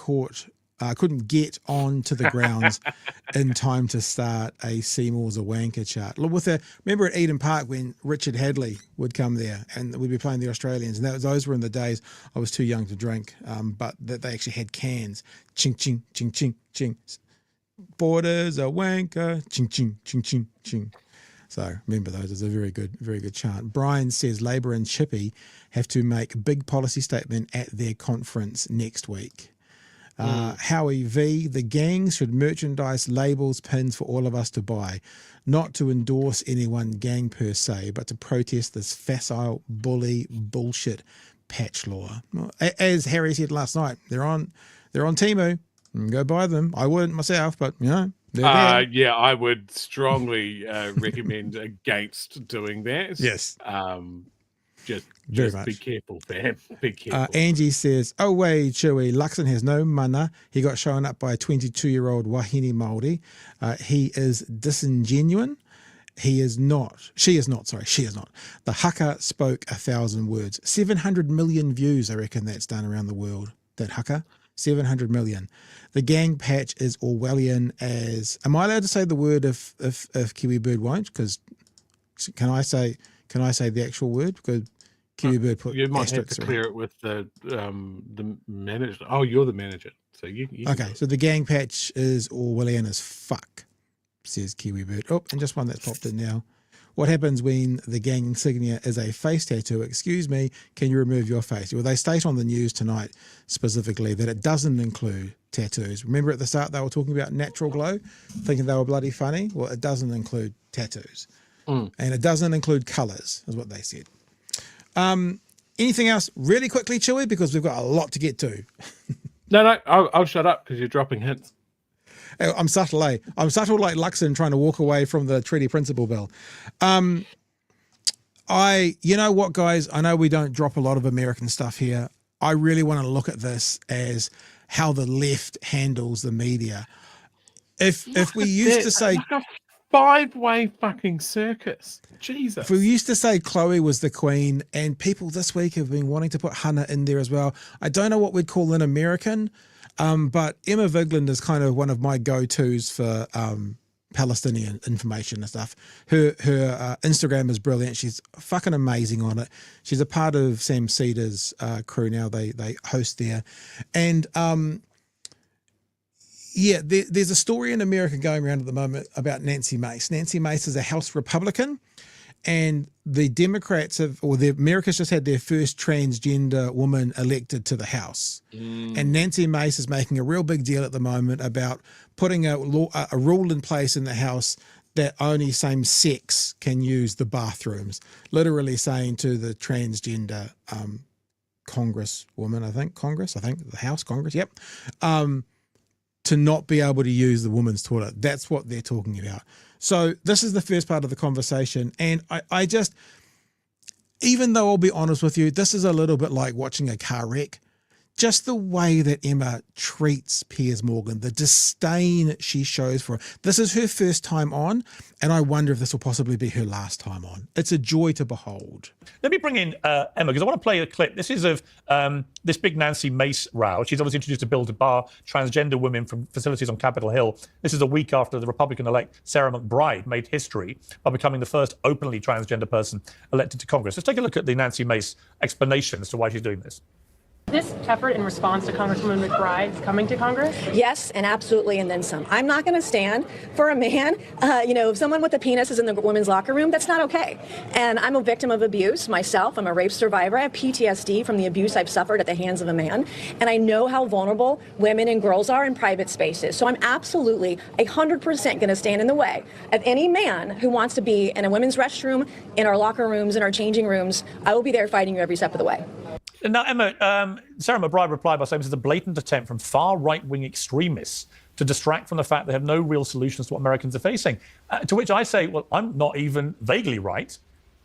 on to the grounds in time to start a Seymour's a wanker chart. Look, remember at Eden Park when Richard Hadley would come there and we'd be playing the Australians, and those were in the days I was too young to drink, but that they actually had cans. Ching, ching, ching, ching, ching. Borders a wanker. Ching, ching, ching, ching, ching. So remember those. It's a very good chant. Brian says Labor and Chippy have to make a big policy statement at their conference next week. Howie V, the gangs should merchandise labels, pins for all of us to buy, not to endorse any one gang per se, but to protest this facile bully bullshit patch law. As Harry said last night, they're on Temu. Go buy them. I wouldn't myself, but they're there. Yeah, I would strongly recommend against doing that. Yes. Just much. Be careful, fam. Be careful. Angie says, oh, wait, Chewie, Luxon has no mana. He got shown up by a 22-year-old Wahine Māori. He is disingenuine. She is not. The haka spoke 1,000 words. 700 million views, I reckon that's done around the world, that haka. 700 million. The gang patch is Orwellian as... Am I allowed to say the word if Kiwi Bird won't? Because can I say the actual word? Because Kiwi Bird put you might have asterisks to clear it with the manager. Oh, you're the manager, so you okay. So the gang patch is Orwellian as fuck, says Kiwi Bird. Oh, and just one that's popped in now. What happens when the gang insignia is a face tattoo? Excuse me, can you remove your face? Well, they state on the news tonight specifically that it doesn't include tattoos. Remember at the start they were talking about natural glow, thinking they were bloody funny? Well, it doesn't include tattoos. And it doesn't include colours, is what they said. Anything else really quickly, Chewie, because we've got a lot to get to. No, I'll shut up because you're dropping hints. I'm subtle, eh? I'm subtle like Luxon trying to walk away from the treaty principle bill. You know what, guys? I know we don't drop a lot of American stuff here. I really want to look at this as how the left handles the media. If we used to say like a 5-way fucking circus, Jesus. if we used to say Chloe was the queen, and people this week have been wanting to put Hannah in there as well. I don't know what we'd call an American, but Emma Vigeland is kind of one of my go-tos for Palestinian information and stuff. Her Instagram is brilliant. She's fucking amazing on it. She's a part of Sam Cedar's crew now. They host there, and there's a story in America going around at the moment about Nancy Mace. Nancy Mace is a House Republican, and the Democrats America's just had their first transgender woman elected to the House. And Nancy Mace is making a real big deal at the moment about putting a rule in place in the House that only same sex can use the bathrooms, literally saying to the transgender Congresswoman, the House Congress, yep, to not be able to use the woman's toilet. That's what they're talking about. So this is the first part of the conversation. And I just, even though I'll be honest with you, this is a little bit like watching a car wreck. Just the way that Emma treats Piers Morgan, the disdain she shows for him. This is her first time on, and I wonder if this will possibly be her last time on. It's a joy to behold. Let me bring in Emma, because I want to play a clip. This is of this big Nancy Mace row. She's obviously introduced a bill to bar transgender women from facilities on Capitol Hill. This is a week after the Republican-elect Sarah McBride made history by becoming the first openly transgender person elected to Congress. Let's take a look at the Nancy Mace explanation as to why she's doing this. This effort in response to Congresswoman McBride's coming to Congress? Yes, and absolutely, and then some. I'm not going to stand for a man, if someone with a penis is in the women's locker room, that's not okay. And I'm a victim of abuse myself. I'm a rape survivor. I have PTSD from the abuse I've suffered at the hands of a man. And I know how vulnerable women and girls are in private spaces. So I'm absolutely 100% going to stand in the way of any man who wants to be in a women's restroom, in our locker rooms, in our changing rooms. I will be there fighting you every step of the way. Now, Emma, Sarah McBride replied by saying this is a blatant attempt from far right-wing extremists to distract from the fact they have no real solutions to what Americans are facing. To which I say, well, I'm not even vaguely right,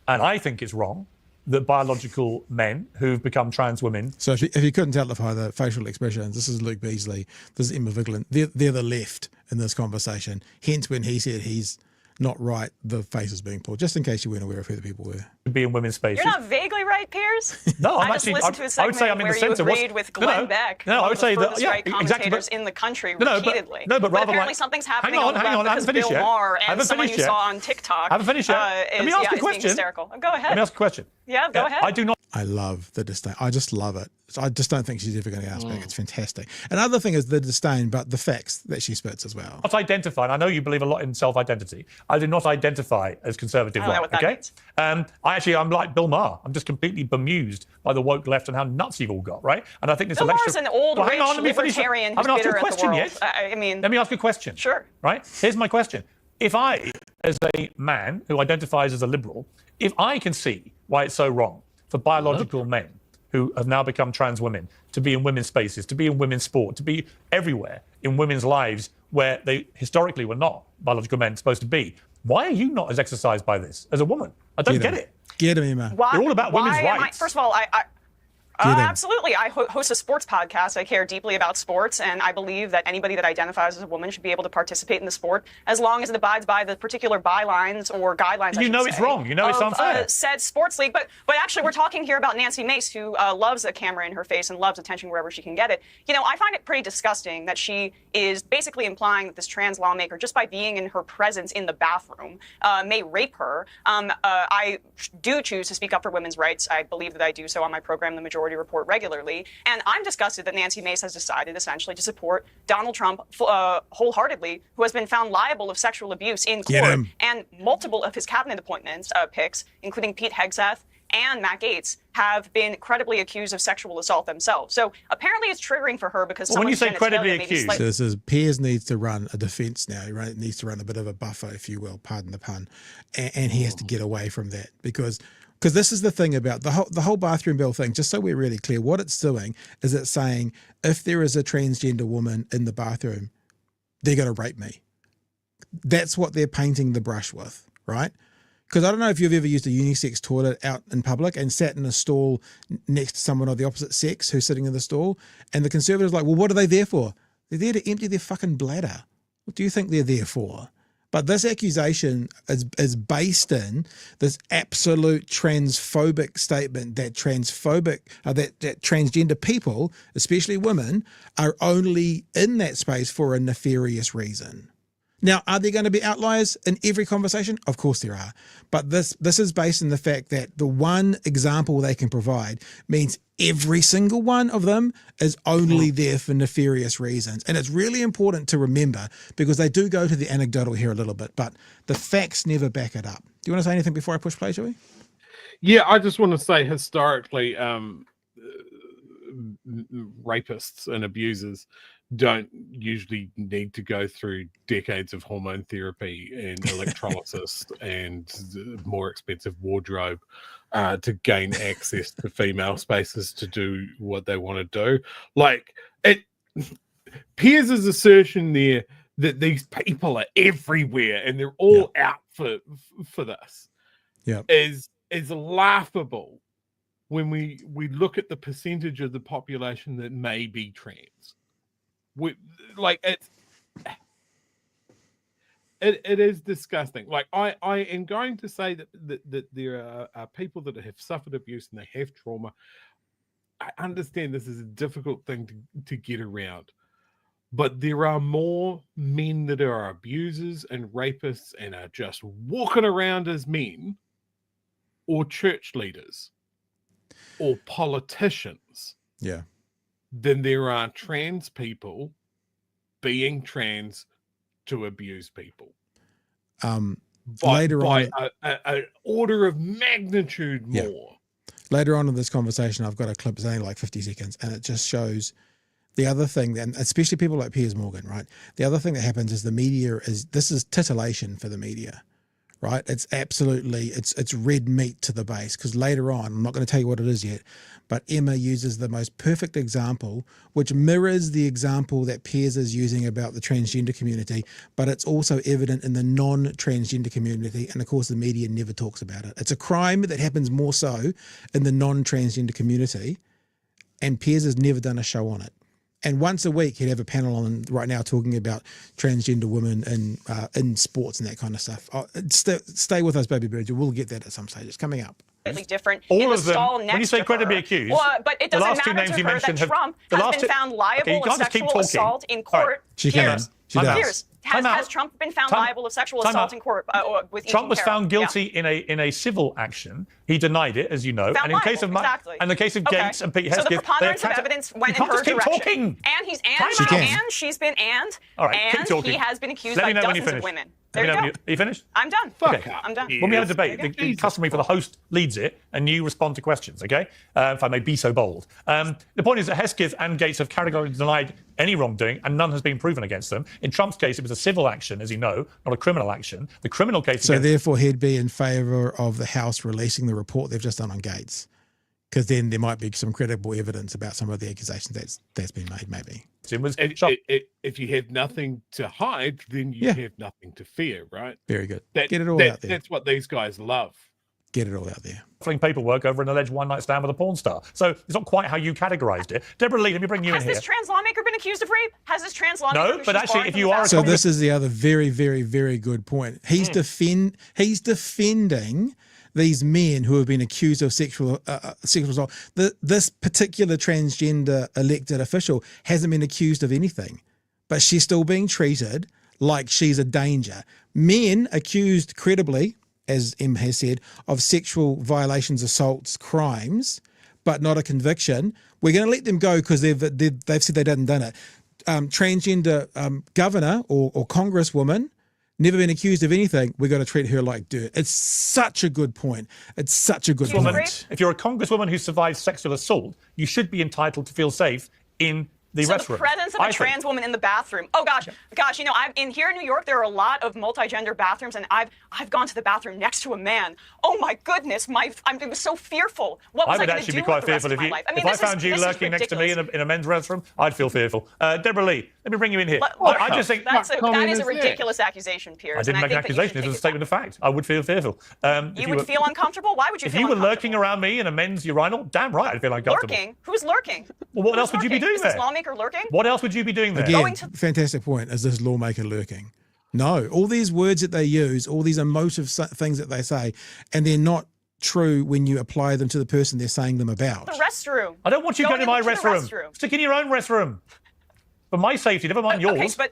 and I think it's wrong that biological men who've become trans women... So if you couldn't tell by the facial expressions, this is Luke Beasley, this is Emma Vigeland. They're the left in this conversation. Hence, when he said he's not right, the face is being pulled, just in case you weren't aware of who the people were. Be in women's spaces. You're not vaguely right, Piers. No, I'm I just actually. listened to a segment I would say I'm in where the you centre. agreed with Glenn Beck, no, I would say that. Yeah, right commentators in the country repeatedly. But rather apparently like, something's happening hang on, I haven't finished Bill yet. Maher and someone you saw on TikTok. I haven't finished yet. Let me ask you a question. Hysterical. Go ahead. Let me ask a question. Yeah, go ahead. I do not. I love the disdain. I just love it. I just don't think she's ever going to ask back. It's fantastic. Another thing is the disdain, but the facts that she spits as well. Not identify. I know you believe a lot in self-identity. I do not identify as conservative. I don't know what that means. I'm like Bill Maher. I'm just completely bemused by the woke left and how nuts you've all got, right? And I think this Bill election. Maher's an old, hang rich on, let me finish. libertarian I who's haven't asked you bitter a at the question world. yet. I mean, let me ask you a question. Sure. Right? Here's my question. If I, as a man who identifies as a liberal, if I can see why it's so wrong for biological men who have now become trans women to be in women's spaces, to be in women's sport, to be everywhere in women's lives where they historically were not biological men supposed to be, why are you not as exercised by this as a woman? I don't get it. Get him, Emma. You're all about women's rights. First of all, absolutely. I host a sports podcast. I care deeply about sports, and I believe that anybody that identifies as a woman should be able to participate in the sport as long as it abides by the particular bylines or guidelines. You know it's wrong. You know it's unfair. Said sports league, but actually, we're talking here about Nancy Mace, who loves a camera in her face and loves attention wherever she can get it. I find it pretty disgusting that she is basically implying that this trans lawmaker, just by being in her presence in the bathroom, may rape her. I do choose to speak up for women's rights. I believe that I do so on my program, The Majority Report, regularly, and I'm disgusted that Nancy Mace has decided essentially to support Donald Trump wholeheartedly, who has been found liable of sexual abuse in court, and multiple of his cabinet appointments picks, including Pete Hegseth and Matt Gaetz, have been credibly accused of sexual assault themselves. So apparently it's triggering for her because when you say credibly accused, so this is Piers needs to run a defence now. He needs to run a bit of a buffer, if you will, pardon the pun, and he has to get away from that because this is the thing about the whole bathroom bill thing, just so we're really clear, what it's doing is it's saying if there is a transgender woman in the bathroom, they're going to rape me. That's what they're painting the brush with, right? Because I don't know if you've ever used a unisex toilet out in public and sat in a stall next to someone of the opposite sex who's sitting in the stall, and the Conservatives are like, well, what are they there for? They're there to empty their fucking bladder. What do you think they're there for? But this accusation is based in this absolute transphobic statement that that transgender people, especially women, are only in that space for a nefarious reason. Now, are there going to be outliers in every conversation? Of course there are. But this is based on the fact that the one example they can provide means every single one of them is only there for nefarious reasons. And it's really important to remember, because they do go to the anecdotal here a little bit, but the facts never back it up. Do you want to say anything before I push play, Joey? Yeah, I just want to say historically, rapists and abusers don't usually need to go through decades of hormone therapy and electrolysis and more expensive wardrobe to gain access to female spaces to do what they want to do. Like, Piers' assertion there that these people are everywhere and they're all out for this is laughable when we look at the percentage of the population that may be trans. It is disgusting. Like, I am going to say that there are people that have suffered abuse and they have trauma. I understand this is a difficult thing to get around, but there are more men that are abusers and rapists and are just walking around as men, or church leaders, or politicians. Yeah. Than there are trans people being trans to abuse people. Later on, an order of magnitude more. Later on in this conversation, I've got a clip, it's only like 50 seconds, and it just shows the other thing, and especially people like Piers Morgan, right? The other thing that happens is this is titillation for the media, right? It's absolutely, it's red meat to the base, because later on, I'm not going to tell you what it is yet, but Emma uses the most perfect example, which mirrors the example that Piers is using about the transgender community, but it's also evident in the non-transgender community, and of course the media never talks about it. It's a crime that happens more so in the non-transgender community, and Piers has never done a show on it. And once a week, he'd have a panel on right now talking about transgender women in sports and that kind of stuff. Stay with us, baby bird. We'll get that at some stage. It's coming up. Different. All of them. When you say credibly accused, but it doesn't matter to her that Trump has been found liable of sexual assault in court. She can. She does. Has Trump been found liable of sexual assault in court with Trump was found guilty in a civil action. He denied it, as you know. And in case of Gates and Pete Hesketh, so the preponderance of evidence went in her direction. And he's she's been he has been accused by dozens of women. There you go. Are you finished? I'm done. I'm done. When we have a debate, the customary for the host leads it, and you respond to questions, okay? If I may be so bold. The point is that Hesketh and Gates have categorically denied any wrongdoing, and none has been proven against them. In Trump's case, it was a civil action, as you know, not a criminal action. The criminal case... So therefore, he'd be in favour of the House releasing the report they've just done on Gates, because then there might be some credible evidence about some of the accusations that's been made, maybe. If you have nothing to hide, then you have nothing to fear, right? Very good. Get it all out there. That's what these guys love. Get it all out there. Fling paperwork over an alleged one-night stand with a porn star. So it's not quite how you categorized it. Deborah Lee, let me bring you in here. Has this trans lawmaker been accused of rape? Has this trans lawmaker... No, but actually, if you are... So this is the other very, very, very good point. He's defending these men who have been accused of sexual assault. This particular transgender elected official hasn't been accused of anything, but she's still being treated like she's a danger. Men accused credibly, as Em has said, of sexual violations, assaults, crimes, but not a conviction. We're going to let them go because they've said they hadn't done it. Transgender governor or congresswoman, never been accused of anything. We're going to treat her like dirt. It's such a good point. It's such a good point. If you're a congresswoman who survived sexual assault, you should be entitled to feel safe in the restroom. The presence of a trans woman in the bathroom. Oh gosh, you know, here in New York, there are a lot of multi-gender bathrooms, and I've gone to the bathroom next to a man. Oh my goodness, I was so fearful. What was I going to do with the rest of my life? If I found you lurking next to me in a men's restroom, I'd feel fearful. Deborah Lee, Let me bring you in here. Look, I just think that is comment a is ridiculous accusation, Piers. I didn't and make an think that you accusation. should It was a take statement of fact. I would feel fearful. You would feel uncomfortable? Why would you if feel you were uncomfortable? lurking around me in a men's urinal, damn right I'd feel uncomfortable. Lurking? Who's lurking? Well, what Who's else would you be lurking? doing Is there? this lawmaker lurking? What else would you be doing there? Again, fantastic point. Is this lawmaker lurking? No. All these words that they use, all these emotive things that they say, and they're not true when you apply them to the person they're saying them about. The restroom. I don't want you going to my restroom. Stick in your own restroom. For my safety, never mind yours. Okay,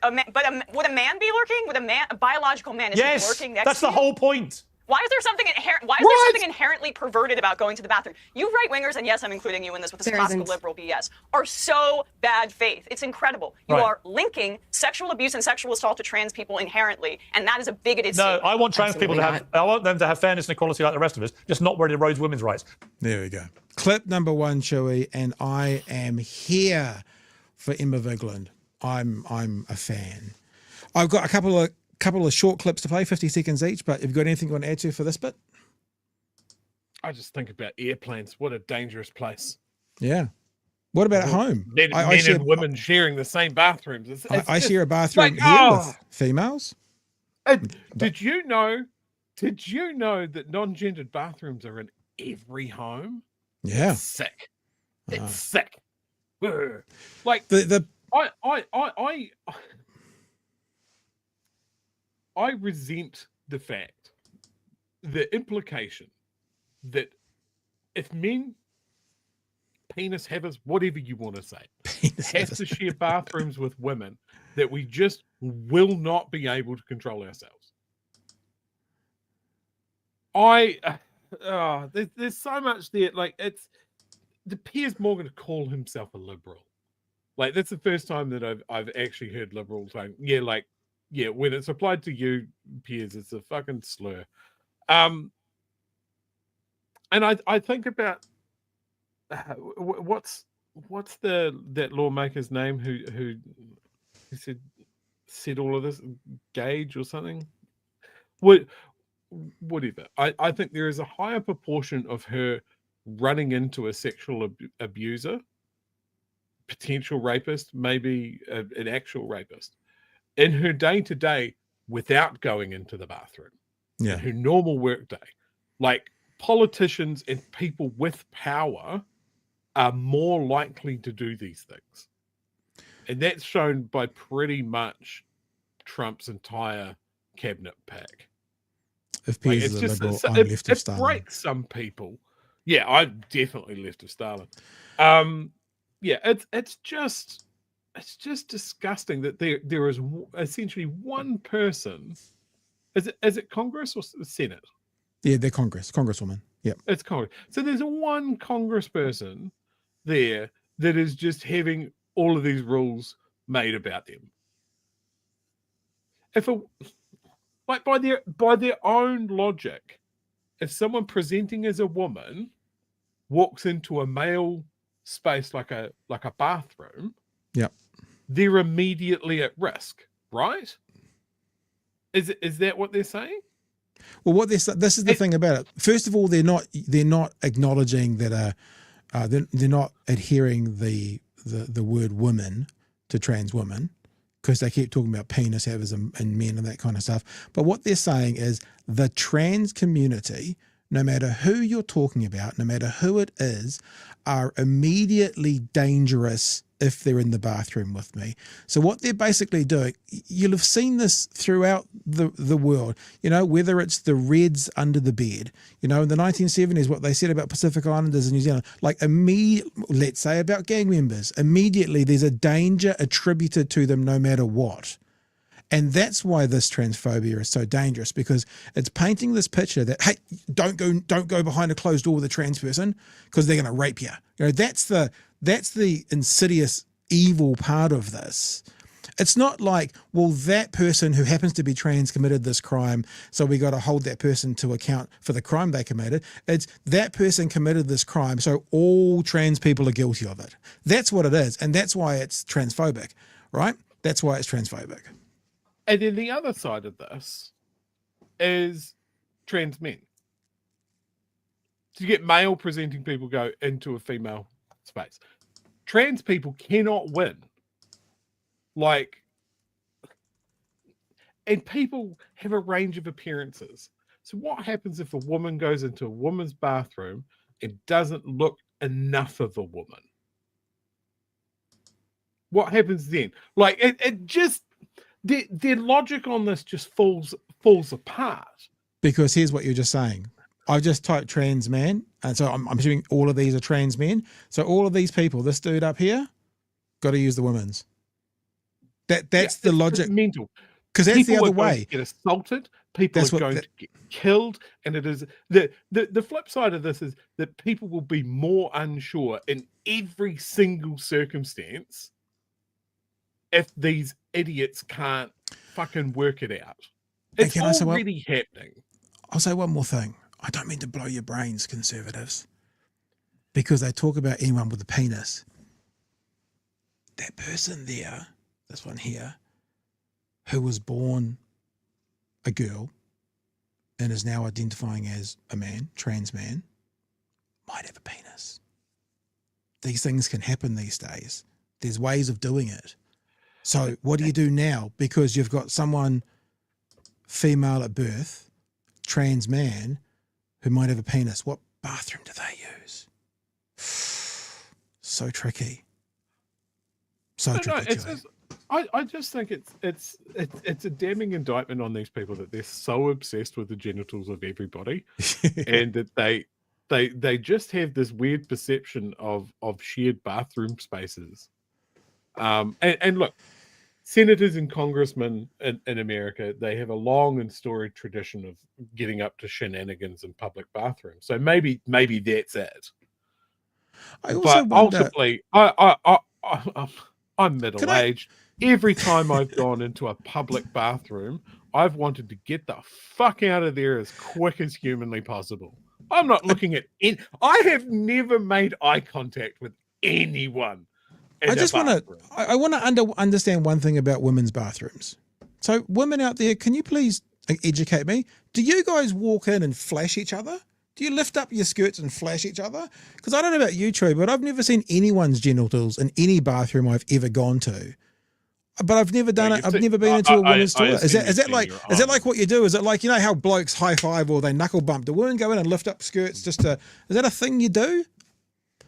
would a man be lurking? Would a biological man is lurking next to you? That's the whole point. Why is there something inherent? Why is there something inherently perverted about going to the bathroom? You right wingers, and yes, I'm including you in this with this classical liberal BS, are so bad faith. It's incredible. You are linking sexual abuse and sexual assault to trans people inherently, and that is a bigoted statement. I want trans people to have. I want them to have fairness and equality like the rest of us, just not where it erodes women's rights. There we go. Clip number 1, Chewy, and I am here for Emma Vigeland. I'm a fan. I've got a couple of short clips to play, 50 seconds each, but have you got anything you want to add to for this bit? I just think about airplanes. What a dangerous place. Yeah. What about at home? Men and women sharing the same bathrooms. I share a bathroom here with females. Did you know that non-gendered bathrooms are in every home? Yeah. It's sick. It's sick. Like I resent the fact, the implication that if men, penis havers, whatever you want to say, have to share bathrooms with women, that we just will not be able to control ourselves. There's so much there. Like, it's the Piers Morgan to call himself a liberal. Like, that's the first time that I've actually heard liberals saying, when it's applied to you, Piers, it's a fucking slur. And I think about what's that lawmaker's name who said all of this, Gage or something. Whatever. I think there is a higher proportion of her running into a sexual abuser, potential rapist, maybe an actual rapist, in her day-to-day without going into the bathroom. Yeah. Her normal work day. Like, politicians and people with power are more likely to do these things. And that's shown by pretty much Trump's entire cabinet pack. If Piers is a liberal, I'm left of Stalin. It breaks some people. Yeah, I'm definitely left of Stalin. It's just disgusting that there is essentially one person. Is it Congress or Senate? Yeah, they're Congresswoman. Yeah, it's Congress. So there's one Congressperson there that is just having all of these rules made about them. By their own logic, if someone presenting as a woman walks into a male space like a bathroom, they're immediately at risk, right? Is that what they're saying? Well, this is the thing about it. First of all, they're not acknowledging that they're not adhering the word women to trans women, because they keep talking about penis havers and men and that kind of stuff. But what they're saying is the trans community, no matter who you're talking about, no matter who it is, are immediately dangerous if they're in the bathroom with me. So what they're basically doing, you'll have seen this throughout the world, whether it's the Reds under the bed, in the 1970s, what they said about Pacific Islanders in New Zealand, let's say about gang members, immediately there's a danger attributed to them no matter what. And that's why this transphobia is so dangerous, because it's painting this picture that, hey, don't go behind a closed door with a trans person because they're going to rape you. That's the insidious evil part of this. It's not like, well, that person who happens to be trans committed this crime, so we got to hold that person to account for the crime they committed. It's that person committed this crime, so all trans people are guilty of it. That's what it is, and that's why it's transphobic, right? That's why it's transphobic. And then the other side of this is trans men. To get male presenting people go into a female space. Trans people cannot win. Like, and people have a range of appearances. So what happens if a woman goes into a woman's bathroom and doesn't look enough of a woman? What happens then? Like, it just, their logic on this just falls apart. Because here's what you're just saying. I've just typed trans man, and so I'm assuming all of these are trans men. So all of these people, this dude up here, got to use the women's. That's the logic. Mental. Because that's the other way. Get assaulted. People are going to get killed, and it is the flip side of this is that people will be more unsure in every single circumstance if these idiots can't fucking work it out. It's already happening. I'll say one more thing. I don't mean to blow your brains, conservatives, because they talk about anyone with a penis. That person there, this one here, who was born a girl and is now identifying as a man, trans man, might have a penis. These things can happen these days. There's ways of doing it. So what do you do now? Because you've got someone female at birth, trans man, who might have a penis. What bathroom do they use? So tricky. I just think it's a damning indictment on these people that they're so obsessed with the genitals of everybody, and that they just have this weird perception of shared bathroom spaces. And look, senators and congressmen in America, they have a long and storied tradition of getting up to shenanigans in public bathrooms. So maybe that's it. Ultimately, I'm middle-aged. Every time I've gone into a public bathroom, I've wanted to get the fuck out of there as quick as humanly possible. I'm not looking at I have never made eye contact with anyone. I want to understand one thing about women's bathrooms. So women out there, can you please educate me? Do you guys walk in and flash each other? Do you lift up your skirts and flash each other? Because I don't know about you, Troy, but I've never seen anyone's genitals in any bathroom I've ever gone to. But I've never done it. I've never been into a women's toilet. Is that like what you do? Is it like, you know how blokes high five or they knuckle bump? Do women go in and lift up skirts is that a thing you do?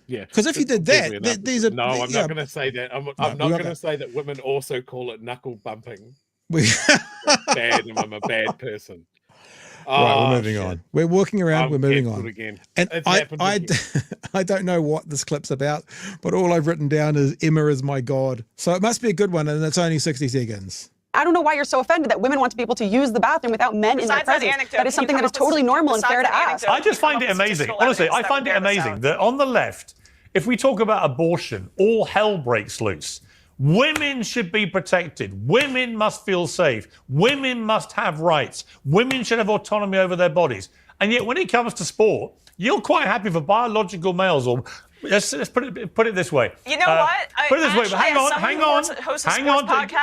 Yeah. Because if you did that, there's a... No, I'm not going to say that. I'm not going to say that women also call it knuckle bumping. Bad, and I'm a bad person. Right, we're moving on. We're walking around. We're moving on. Again. And I don't know what this clip's about, but all I've written down is Emma is my God. So it must be a good one, and it's only 60 seconds. I don't know why you're so offended that women want to be able to use the bathroom without men in their presence. That is something that is totally normal and fair to ask. I just find it amazing. Honestly, I find it amazing that on the left, if we talk about abortion, all hell breaks loose. Women should be protected. Women must feel safe. Women must have rights. Women should have autonomy over their bodies. And yet when it comes to sport, you're quite happy for biological males, or let's put it this way. You know what? Put it this way. Hang on.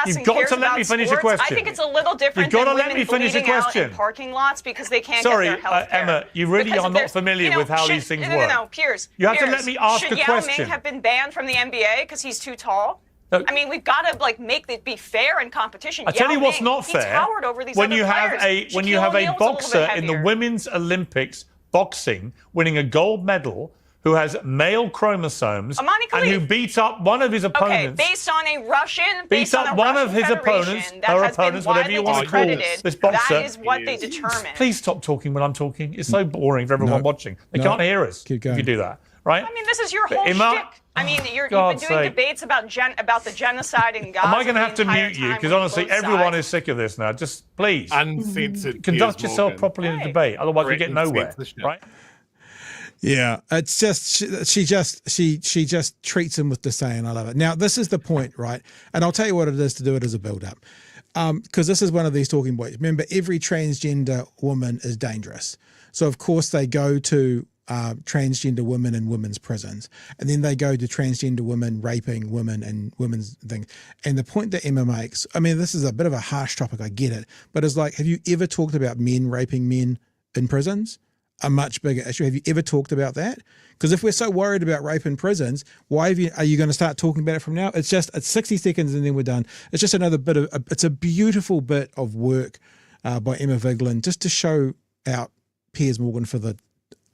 You've got to let me finish a question. I think it's a little different. You've got to let me finish a question. In parking lots because they can't get their health care. Emma, you really are not familiar with how these things work. No, Piers. You have to let me ask a question. Should Yao Ming have been banned from the NBA because he's too tall? I mean, we've got to make it be fair in competition. I tell you what's not fair. When you have a boxer in the Women's Olympics boxing winning a gold medal who has male chromosomes and who beat up one of his opponents. Okay, based on a Russian, beat up one of his opponents, her opponents, whatever you want to call this boxer. That is what they determine. Please stop talking when I'm talking. It's so boring for everyone watching. They can't hear us if you do that, right? I mean, this is your whole shtick. I mean, you've been doing debates about the genocide in Gaza. Am I going to have to mute you? Because honestly, everyone is sick of this now. Just please, uncensored. Conduct yourself properly in a debate. Otherwise, we get nowhere. Right? Yeah, it's just she just treats him with disdain. I love it. Now, this is the point, right? And I'll tell you what it is to do it as a build-up, because this is one of these talking points. Remember, every transgender woman is dangerous. So of course they go to transgender women in women's prisons, and then they go to transgender women raping women and women's things. And the point that Emma makes, I mean, this is a bit of a harsh topic, I get it, but it's like, have you ever talked about men raping men in prisons? a much bigger issue? Have you ever talked about that? Because if we're so worried about rape in prisons, why are you going to start talking about it from now? It's 60 seconds and then we're done. It's just another bit of, it's a beautiful bit of work by Emma Vigeland just to show out Piers Morgan for the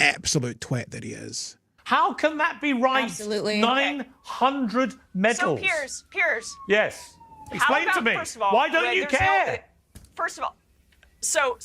absolute twat that he is. How can that be right? Absolutely. 900 medals. So Piers. Yes. Explain to me. First of all, why don't you care? First of all, so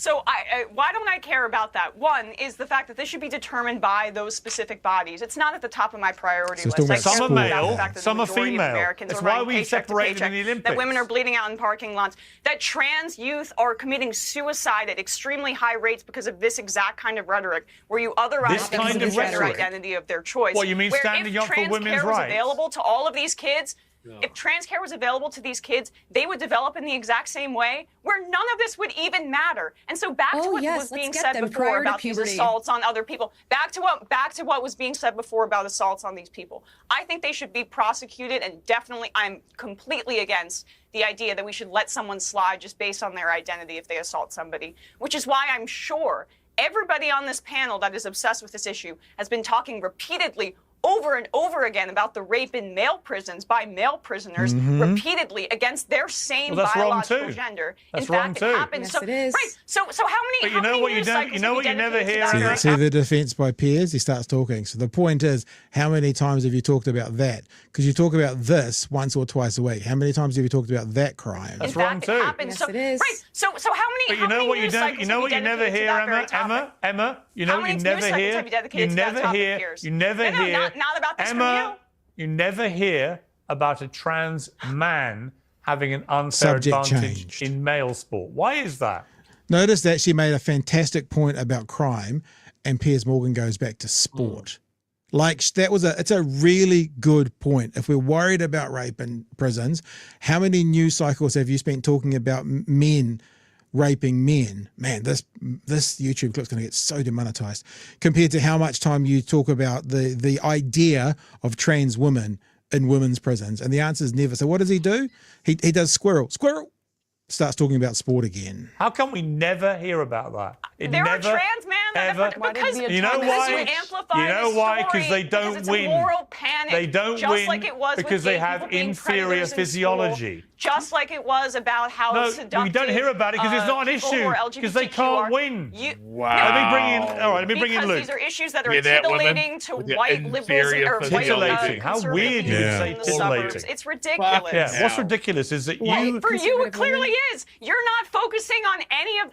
why don't I care about that? One is the fact that this should be determined by those specific bodies. It's not at the top of my priority list. Some are male, some are female. That's why we separated in the Olympics. That women are bleeding out in parking lots. That trans youth are committing suicide at extremely high rates because of this exact kind of rhetoric, where you otherize the gender identity of their choice. What, you mean standing up for women's rights? If trans care was available to all of these kids, if trans care was available to these kids, they would develop in the exact same way where none of this would even matter. And so back to what was being said before about these assaults on other people. Back to what was being said before about assaults on these people. I think they should be prosecuted, and definitely I'm completely against the idea that we should let someone slide just based on their identity if they assault somebody, which is why I'm sure everybody on this panel that is obsessed with this issue has been talking repeatedly over and over again about the rape in male prisons by male prisoners repeatedly against their same biological gender. That's in fact, wrong it happens. Yes, it is. Right. So how many? But you know what you never hear. See the defense by Piers? He starts talking. So the point is, how many times have you talked about that? Because you talk about this once or twice a week. How many times have you talked about that crime? That's wrong too. Yes, it is. Right. So how many? But you know what you don't. You know what you never hear, Emma. You know what you never hear. You never hear. You never hear. Not about this Emma, you never hear about a trans man having an unfair advantage in male sport. Why is that? Notice that she made a fantastic point about crime, and Piers Morgan goes back to sport. Like it's a really good point. If we're worried about rape in prisons, how many news cycles have you spent talking about men raping men? Man, this YouTube clip's going to get so demonetized compared to how much time you talk about the idea of trans women in women's prisons. And the answer is never. So what does he do? He does squirrel, starts talking about sport again. How come we never hear about that? There are trans men because you know why? You know why? Because they don't win. They don't win like it was because they have inferior physiology. Just like it was about how seductive. We don't hear about it because it's not an issue because they can't win. Wow. Let me bring in Luke. These are issues that are titulating to white liberals or white titillating. How weird you would say titillating. It's ridiculous. Yeah. What's ridiculous is that you. For you, it clearly is. You're not focusing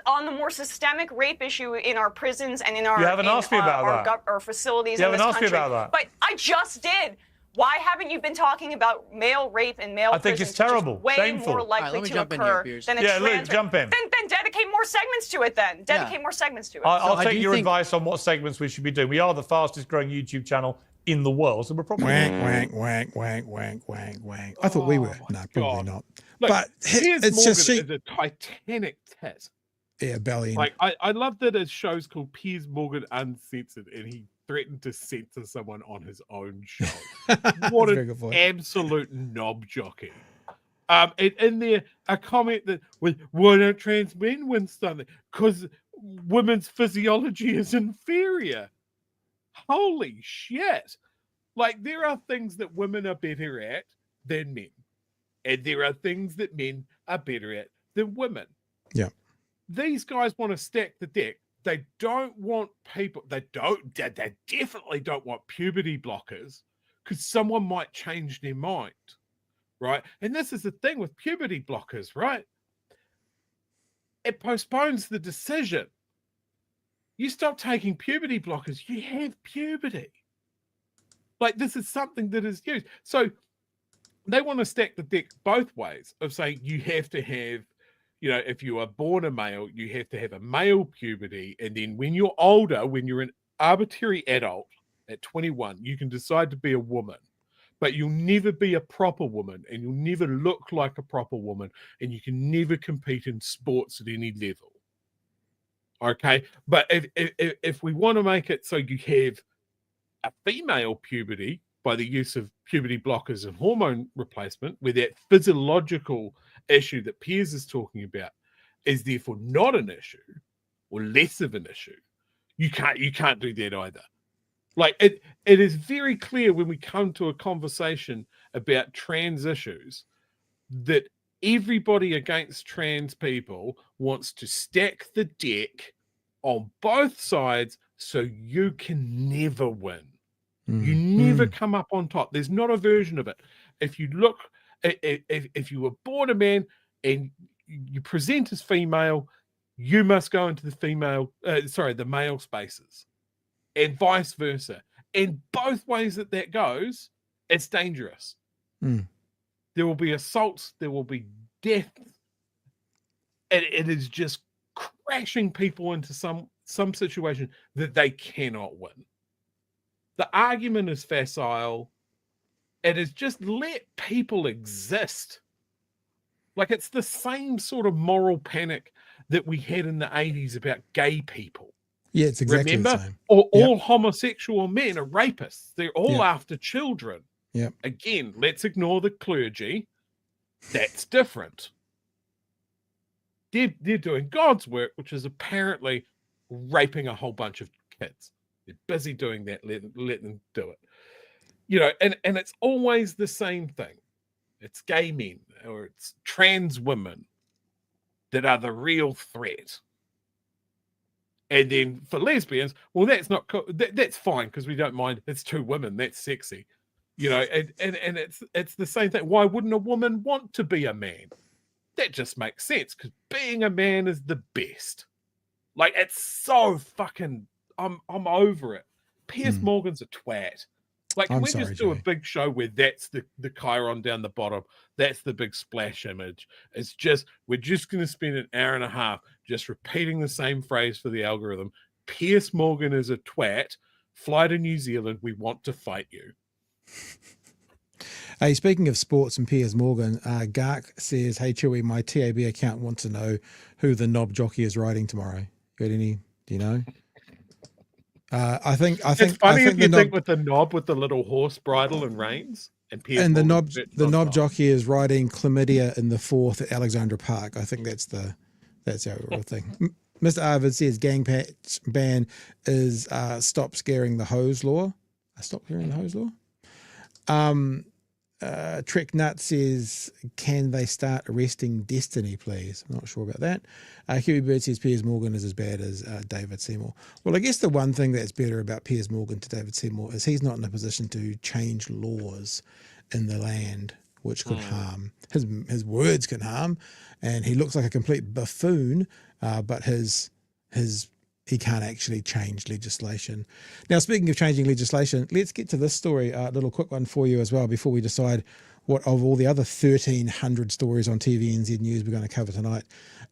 on the more systemic rape issue in our prisons and in our. You haven't asked me about that. Our facilities. You haven't asked me about that. But I just did. Why haven't you been talking about male rape in male prisons? I think it's terrible. Way Shameful. more likely to occur than a trans. Luke, jump in. Then dedicate more segments to it. Dedicate more segments to it. I'll take your advice on what segments we should be doing. We are the fastest growing YouTube channel in the world, so we're probably wank. I thought we were. No, probably not. Look, but it's just is a Titanic tit. Yeah, belly. Like I love that a show's called Piers Morgan Uncensored, and he threatened to censor someone on his own show. What an absolute knob jockey. And in there, a comment that was, why don't trans men win something? Because women's physiology is inferior. Holy shit. Like, there are things that women are better at than men. And there are things that men are better at than women. Yeah. These guys want to stack the deck. They don't want people, they definitely don't want puberty blockers because someone might change their mind, right? And this is the thing with puberty blockers, right? It postpones the decision. You stop taking puberty blockers, you have puberty. Like, this is something that is used. So they want to stack the deck both ways of saying you have to have, you know, if you are born a male, you have to have a male puberty. And then when you're older, when you're an arbitrary adult at 21, you can decide to be a woman, but you'll never be a proper woman and you'll never look like a proper woman and you can never compete in sports at any level. Okay. But if we want to make it so you have a female puberty by the use of puberty blockers and hormone replacement, where that physiological issue that Piers is talking about is therefore not an issue or less of an issue, You can't do that either. Like it is very clear when we come to a conversation about trans issues that everybody against trans people wants to stack the deck on both sides so you can never win. You never come up on top. There's not a version of it. If you look, if you were born a man and you present as female, you must go into the male spaces, and vice versa. And both ways that goes, it's dangerous. There will be assaults, there will be death, and it is just crashing people into some situation that they cannot win. The argument is facile. It is just let people exist. Like it's the same sort of moral panic that we had in the 80s about gay people. Yeah, it's exactly Remember? the same. All homosexual men are rapists. They're all Yep. after children. Yep. Again, let's ignore the clergy. That's different. They're doing God's work, which is apparently raping a whole bunch of kids. They're busy doing that. Let them do it. You know, and it's always the same thing. It's gay men or it's trans women that are the real threat. And then for lesbians, well, that's not that's fine because we don't mind. It's two women. That's sexy, you know. And it's the same thing. Why wouldn't a woman want to be a man? That just makes sense because being a man is the best. Like it's so fucking. I'm over it. Piers Morgan's a twat. Like, can we just do a big show where that's the chyron down the bottom? That's the big splash image. It's just, we're just going to spend an hour and a half just repeating the same phrase for the algorithm. Piers Morgan is a twat. Fly to New Zealand. We want to fight you. Hey, speaking of sports and Piers Morgan, Gark says, "Hey Chewy, my TAB account wants to know who the knob jockey is riding tomorrow. Got any? Do you know?" I think it's funny if you the think with the knob with the little horse bridle and reins, and the knob jockey is riding Chlamydia in the 4th at Alexandra Park. I think that's our real thing. Mr. Arvid says gang patch ban is stop scaring the hose law. Stop scaring the hose law. Trick Nut says, can they start arresting Destiny, please? I'm not sure about that. Huey Bird says Piers Morgan is as bad as David Seymour. Well, I guess the one thing that's better about Piers Morgan to David Seymour is he's not in a position to change laws in the land, which could harm. His words can harm, and he looks like a complete buffoon, but he can't actually change legislation. Now, speaking of changing legislation, let's get to this story, a little quick one for you as well, before we decide what of all the other 1,300 stories on TVNZ News we're going to cover tonight.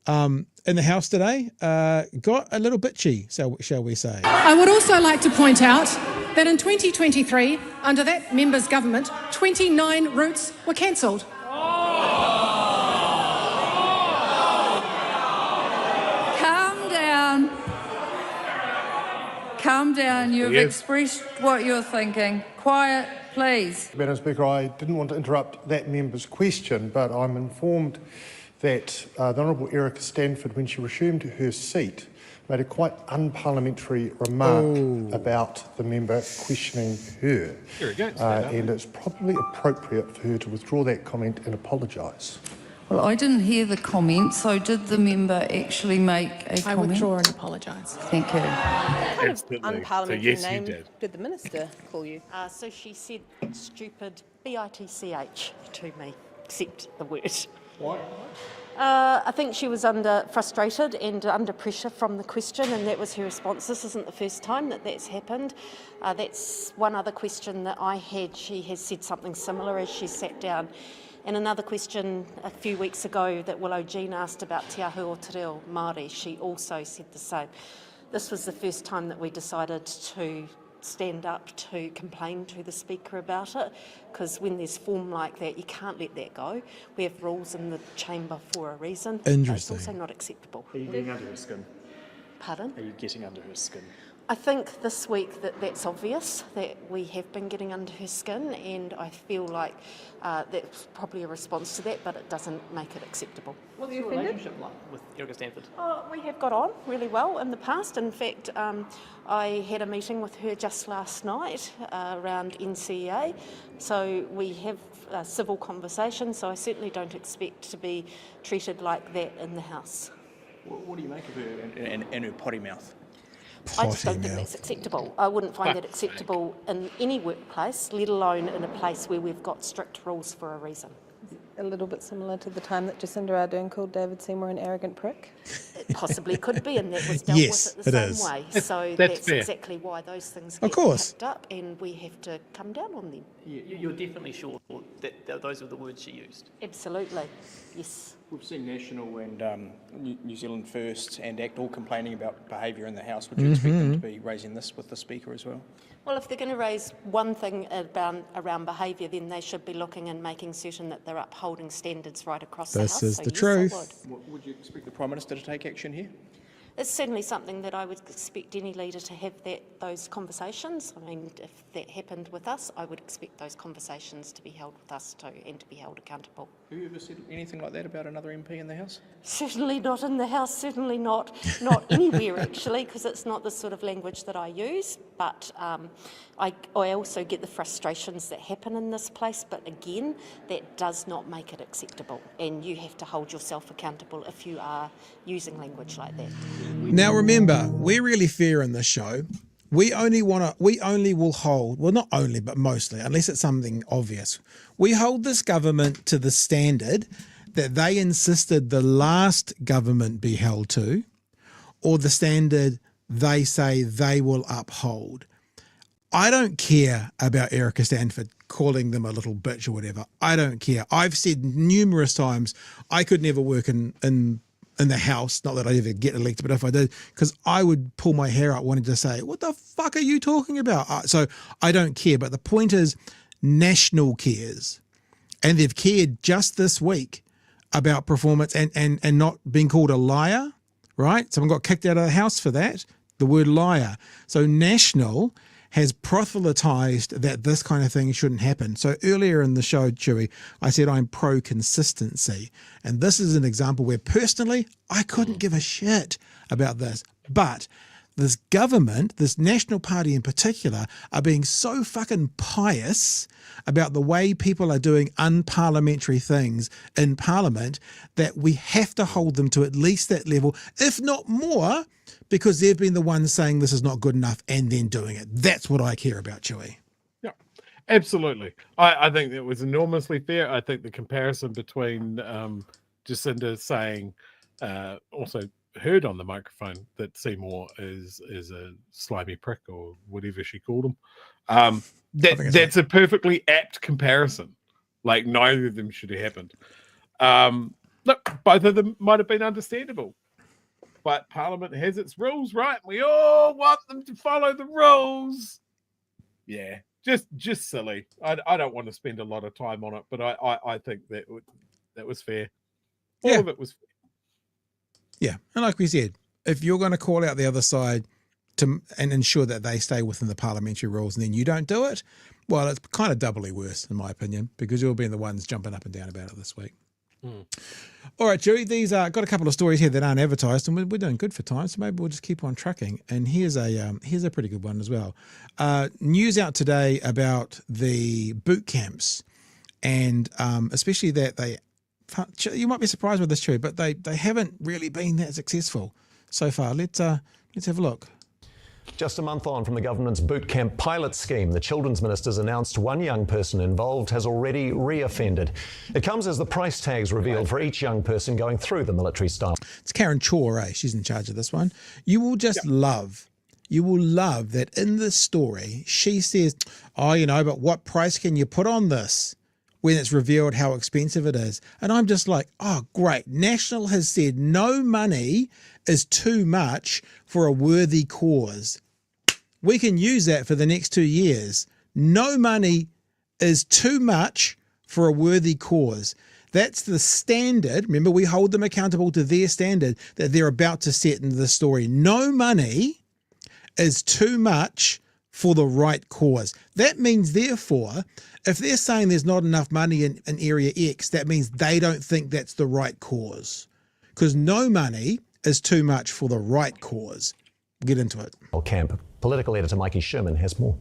In the House today, got a little bitchy, shall we say. I would also like to point out that in 2023, under that member's government, 29 routes were cancelled. Calm down. You've expressed what you're thinking. Quiet, please. Madam Speaker, I didn't want to interrupt that member's question, but I'm informed that the Honourable Erica Stanford, when she resumed her seat, made a quite unparliamentary remark about the member questioning her. And it's probably appropriate for her to withdraw that comment and apologise. Well, I didn't hear the comment, so did the member actually make a comment? I withdraw and apologise. Thank you. What kind of unparliamentary so name did the minister call you? So she said stupid, bitch, to me, except the word. Why? I think she was frustrated and under pressure from the question, and that was her response. This isn't the first time that's happened. That's one other question that I had. She has said something similar as she sat down. And another question a few weeks ago that Willow Jean asked about Te Ahu o Te Reo Māori, she also said the same. This was the first time that we decided to stand up to complain to the Speaker about it, because when there's form like that, you can't let that go. We have rules in the chamber for a reason. Interesting. It's also not acceptable. Are you getting under her skin? Pardon? Are you getting under her skin? I think this week that's obvious, that we have been getting under her skin, and I feel like that's probably a response to that, but it doesn't make it acceptable. What's your relationship like with Erica Stanford? We have got on really well in the past. In fact, I had a meeting with her just last night around NCEA, so we have a civil conversation, so I certainly don't expect to be treated like that in the House. What do you make of her and her potty mouth? I just don't think that's acceptable. I wouldn't find that acceptable in any workplace, let alone in a place where we've got strict rules for a reason. A little bit similar to the time that Jacinda Ardern called David Seymour an arrogant prick? It possibly could be, and that was dealt with it the same way. So that's exactly why those things get picked up, and we have to come down on them. You're definitely sure that those were the words she used? Absolutely, yes. We've seen National and New Zealand First and ACT all complaining about behaviour in the House. Would you expect them to be raising this with the Speaker as well? Well, if they're going to raise one thing around behaviour, then they should be looking and making certain that they're upholding standards right across the House. This is the truth. Would you expect the Prime Minister to take action here? It's certainly something that I would expect any leader to have those conversations. I mean, if that happened with us, I would expect those conversations to be held with us too, and to be held accountable. Have you ever said anything like that about another MP in the House? Certainly not in the House, certainly not anywhere actually, because it's not the sort of language that I use. But I also get the frustrations that happen in this place, but again, that does not make it acceptable, and you have to hold yourself accountable if you are using language like that. Now remember, we're really fair in this show. We only will hold, well, not only, but mostly, unless it's something obvious. We hold this government to the standard that they insisted the last government be held to, or the standard they say they will uphold. I don't care about Erica Stanford calling them a little bitch or whatever. I don't care. I've said numerous times I could never work in the House, not that I'd ever get elected, but if I did, because I would pull my hair out wanting to say, what the fuck are you talking about? So I don't care. But the point is, National cares. And they've cared just this week about performance and not being called a liar, right? Someone got kicked out of the House for that, the word liar. So National has proselytized that this kind of thing shouldn't happen. So earlier in the show, Chewy, I said I'm pro-consistency. And this is an example where personally, I couldn't give a shit about this. But this government, this National Party in particular, are being so fucking pious about the way people are doing unparliamentary things in Parliament that we have to hold them to at least that level, if not more, because they've been the ones saying this is not good enough and then doing it. That's what I care about, Chewy. Yeah, absolutely. I think that was enormously fair. I think the comparison between Jacinda saying, also heard on the microphone, that Seymour is a slimy prick or whatever she called him. That's a perfectly apt comparison. Like, neither of them should have happened. Look, both of them might have been understandable. But Parliament has its rules, right? We all want them to follow the rules. Yeah, just silly. I don't want to spend a lot of time on it, but I think that was fair. All of it was fair. Yeah, and like we said, if you're going to call out the other side and ensure that they stay within the parliamentary rules, and then you don't do it, well, it's kind of doubly worse, in my opinion, because you'll be the ones jumping up and down about it this week. All right, Jerry, these got a couple of stories here that aren't advertised, and we're doing good for time, so maybe we'll just keep on trucking. And here's a pretty good one as well. News out today about the boot camps, and especially that you might be surprised with this, Jerry, but they haven't really been that successful so far. Let's have a look. Just a month on from the government's boot camp pilot scheme, the Children's Minister's announced one young person involved has already re-offended. It comes as the price tags revealed for each young person going through the military style. It's Karen Chor, she's in charge of this one. You will love that in this story, she says, but what price can you put on this? When it's revealed how expensive it is. And I'm just like, oh, great. National has said no money is too much for a worthy cause. We can use that for the next 2 years. No money is too much for a worthy cause. That's the standard. Remember, we hold them accountable to their standard that they're about to set into the story. No money is too much for the right cause. That means, therefore, if they're saying there's not enough money in Area X, that means they don't think that's the right cause. Because no money is too much for the right cause. We'll get into it. Camp. Political editor Mikey Sherman has more.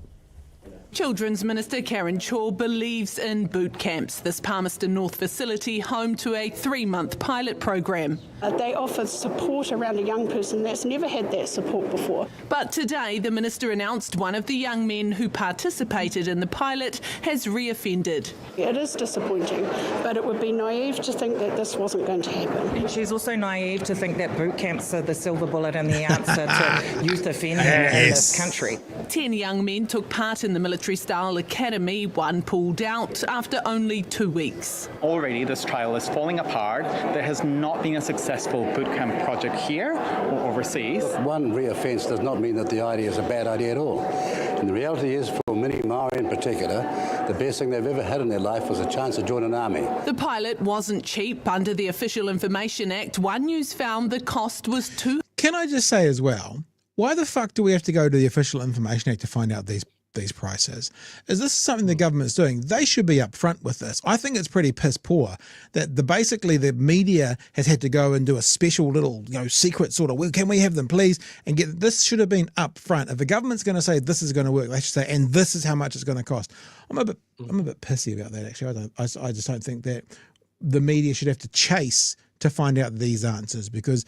Children's Minister Karen Shaw believes in boot camps, this Palmerston North facility home to a 3-month pilot program. They offer support around a young person that's never had that support before. But today the Minister announced one of the young men who participated in the pilot has reoffended. It is disappointing, but it would be naive to think that this wasn't going to happen. She's also naive to think that boot camps are the silver bullet and the answer to youth offending in this country. 10 young men took part in the military-style academy. One pulled out after only 2 weeks. Already this trial is falling apart. There has not been a successful boot camp project here or overseas. One reoffence does not mean that the idea is a bad idea at all. And the reality is, for many Maori in particular, the best thing they've ever had in their life was a chance to join an army. The pilot wasn't cheap. Under the Official Information Act, One News found the cost was Can I just say as well, why the fuck do we have to go to the Official Information Act to find out these prices? Is this something the government's doing? They should be upfront with this. I think it's pretty piss poor that basically the media has had to go and do a special little, secret sort of, well, can we have them please? And this should have been upfront. If the government's going to say this is going to work, they should say, and this is how much it's going to cost. I'm a bit pissy about that, actually. I just don't think that the media should have to chase to find out these answers, because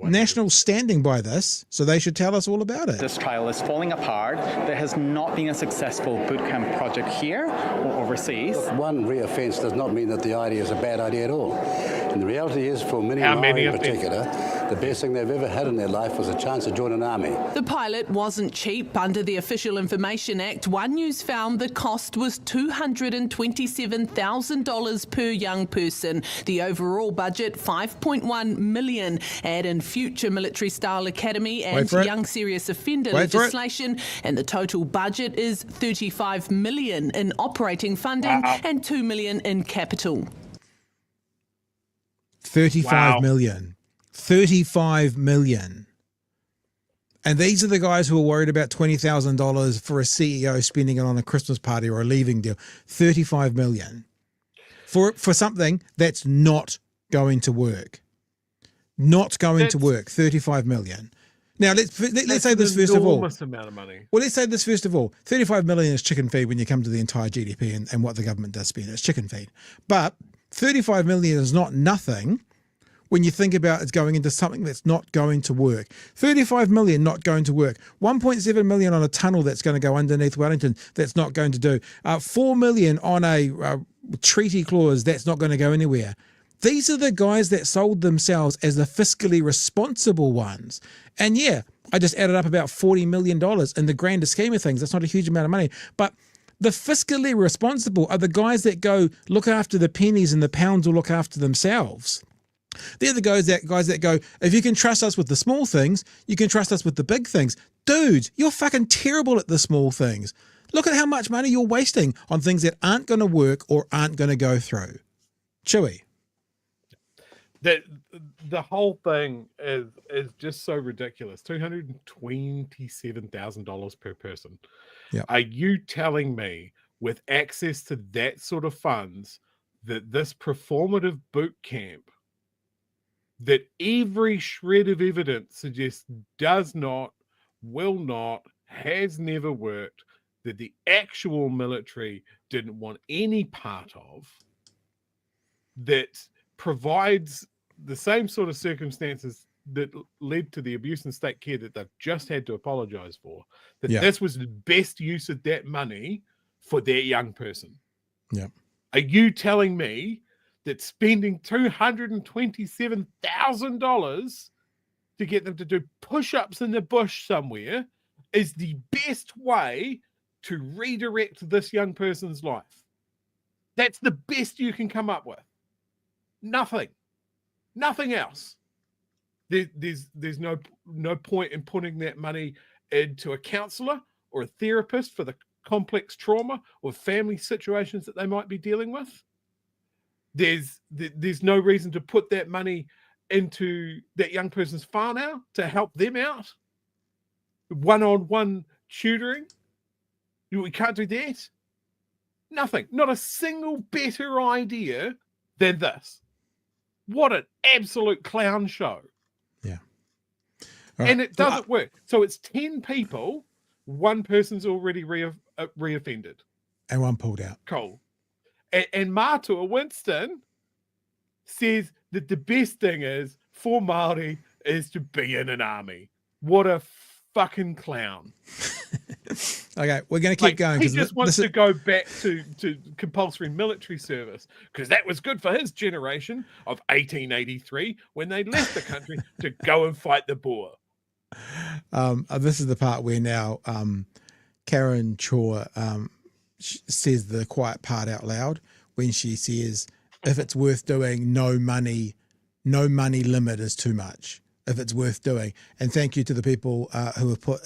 National's standing by this, so they should tell us all about it. This trial is falling apart. There has not been a successful boot camp project here or overseas. One reoffence does not mean that the idea is a bad idea at all. And the reality is, for many Maori in particular, the best thing they've ever had in their life was a chance to join an army. The pilot wasn't cheap. Under the Official Information Act, One News found the cost was $227,000 per young person. The overall budget, $5.1 million. Add in future military-style academy and young serious offender legislation, and the total budget is $35 million in operating funding and $2 million in capital. 35 million. 35 million. And these are the guys who are worried about $20,000 for a CEO spending it on a Christmas party or a leaving deal. 35 million. For something that's not going to work. Not going to work. 35 million. Now, let's say this first of all. Enormous amount of money. Well, let's say this first of all. 35 million is chicken feed when you come to the entire GDP and what the government does spend. It's chicken feed. But 35 million is not nothing when you think about it's going into something that's not going to work. 35 million not going to work. 1.7 million on a tunnel that's going to go underneath Wellington that's not going to do. 4 million on a treaty clause that's not going to go anywhere. These are the guys that sold themselves as the fiscally responsible ones. And yeah, I just added up about $40 million in the grander scheme of things. That's not a huge amount of money. But the fiscally responsible are the guys that go look after the pennies and the pounds will look after themselves. They're the guys that go, if you can trust us with the small things, you can trust us with the big things. Dude, you're fucking terrible at the small things. Look at how much money you're wasting on things that aren't going to work or aren't going to go through. Chewy. The whole thing is just so ridiculous. $227,000 per person. Yep. Are you telling me, with access to that sort of funds, that this performative boot camp, that every shred of evidence suggests does not, will not, has never worked, that the actual military didn't want any part of, that provides the same sort of circumstances that led to the abuse and state care that they've just had to apologize for, that this was the best use of that money for that young person? Yeah. Are you telling me that spending $227,000 to get them to do push-ups in the bush somewhere is the best way to redirect this young person's life? That's the best you can come up with. Nothing else. There's no point in putting that money into a counsellor or a therapist for the complex trauma or family situations that they might be dealing with. There's no reason to put that money into that young person's whānau to help them out. one-on-one tutoring. We can't do that. Nothing. Not a single better idea than this. What an absolute clown show. Yeah. And it doesn't work. So it's 10 people. One person's already reoffended. And one pulled out. Cool. And Matua Winston says that the best thing is for Māori is to be in an army. What a fucking clown. Okay, we're going to keep going. He just wants to go back to compulsory military service because that was good for his generation of 1883 when they left the country to go and fight the Boer. This is the part where now Karen Chor says the quiet part out loud when she says, if it's worth doing, no money limit is too much. If it's worth doing. And thank you to the people who have put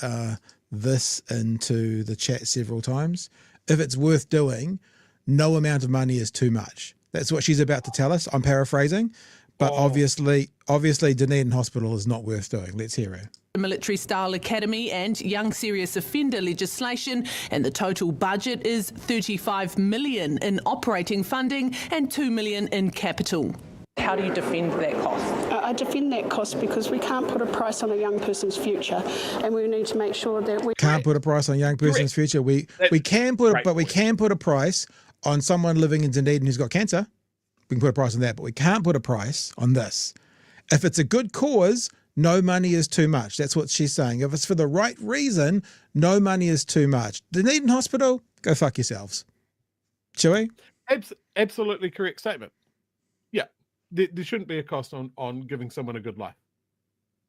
this into the chat several times. If it's worth doing, no amount of money is too much. That's what she's about to tell us. I'm paraphrasing, but obviously Dunedin Hospital is not worth doing. Let's hear it. The Military Style Academy and young serious offender legislation, and the total budget is $35 million in operating funding and $2 million in capital. How do you defend that cost? I defend that cost because we can't put a price on a young person's future, and we need to make sure that we can't put a price on a young person's future. We can put a price on someone living in Dunedin who's got cancer. We can put a price on that, but we can't put a price on this. If it's a good cause, no money is too much. That's what she's saying. If it's for the right reason, no money is too much. Dunedin Hospital, go fuck yourselves. Chewy? Absolutely correct statement. Yeah, there shouldn't be a cost on giving someone a good life.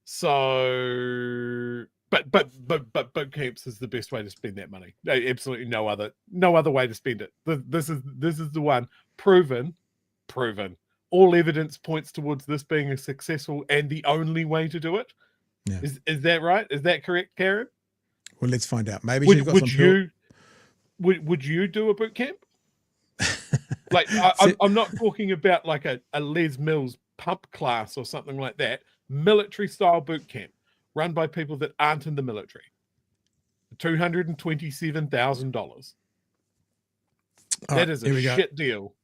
So, but boot camps is the best way to spend that money. Absolutely no other way to spend it. This is the one proven. All evidence points towards this being a successful and the only way to do it. Yeah. Is that right? Is that correct, Karen? Well, let's find out. Maybe would you do a boot camp? Like I'm not talking about like a Les Mills pump class or something like that. Military style boot camp run by people that aren't in the military. $227,000. That is a shit deal.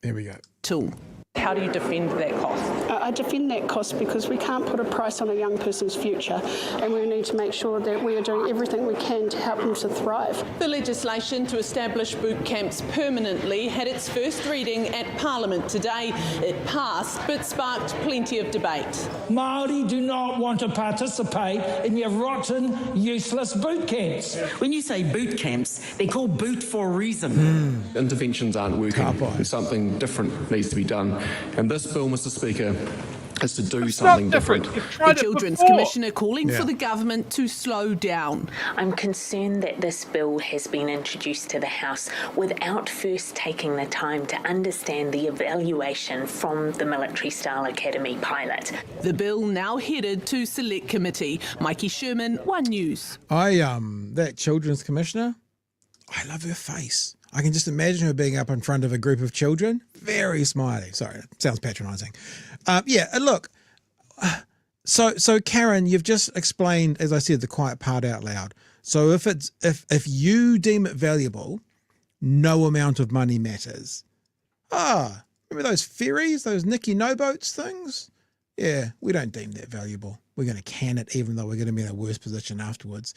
There we go. Tool. How do you defend that cost? I defend that cost because we can't put a price on a young person's future, and we need to make sure that we are doing everything we can to help them to thrive. The legislation to establish boot camps permanently had its first reading at Parliament today. It passed, but sparked plenty of debate. Māori do not want to participate in your rotten, useless boot camps. When you say boot camps, they're called boot for a reason. Interventions aren't working. Something different needs to be done. And this bill, Mr. Speaker, is to do something different. The Children's Commissioner calling for the government to slow down. I'm concerned that this bill has been introduced to the House without first taking the time to understand the evaluation from the Military Style Academy pilot. The bill now headed to Select Committee. Mikey Sherman, One News. That Children's Commissioner, I love her face. I can just imagine her being up in front of a group of children, very smiley. Sorry, it sounds patronising. Look, so Karen, you've just explained, as I said, the quiet part out loud. So if you deem it valuable, no amount of money matters. Remember those ferries, those Nicky No Boats things? Yeah, we don't deem that valuable. We're going to can it, even though we're going to be in a worse position afterwards.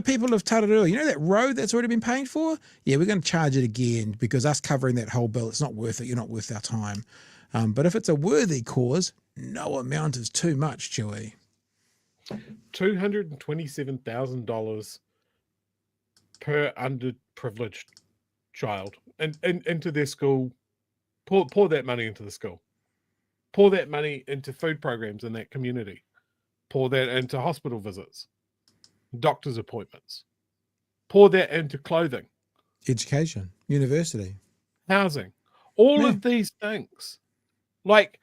People of Tararua, you know that road that's already been paid for? Yeah, we're going to charge it again because us covering that whole bill, it's not worth it. You're not worth our time. But if it's a worthy cause, no amount is too much, Chewy. $227,000 per underprivileged child and into their school. Pour that money into the school. Pour that money into food programs in that community. Pour that into hospital visits, doctor's appointments. Pour that into clothing. Education, university. Housing. All of these things. Like,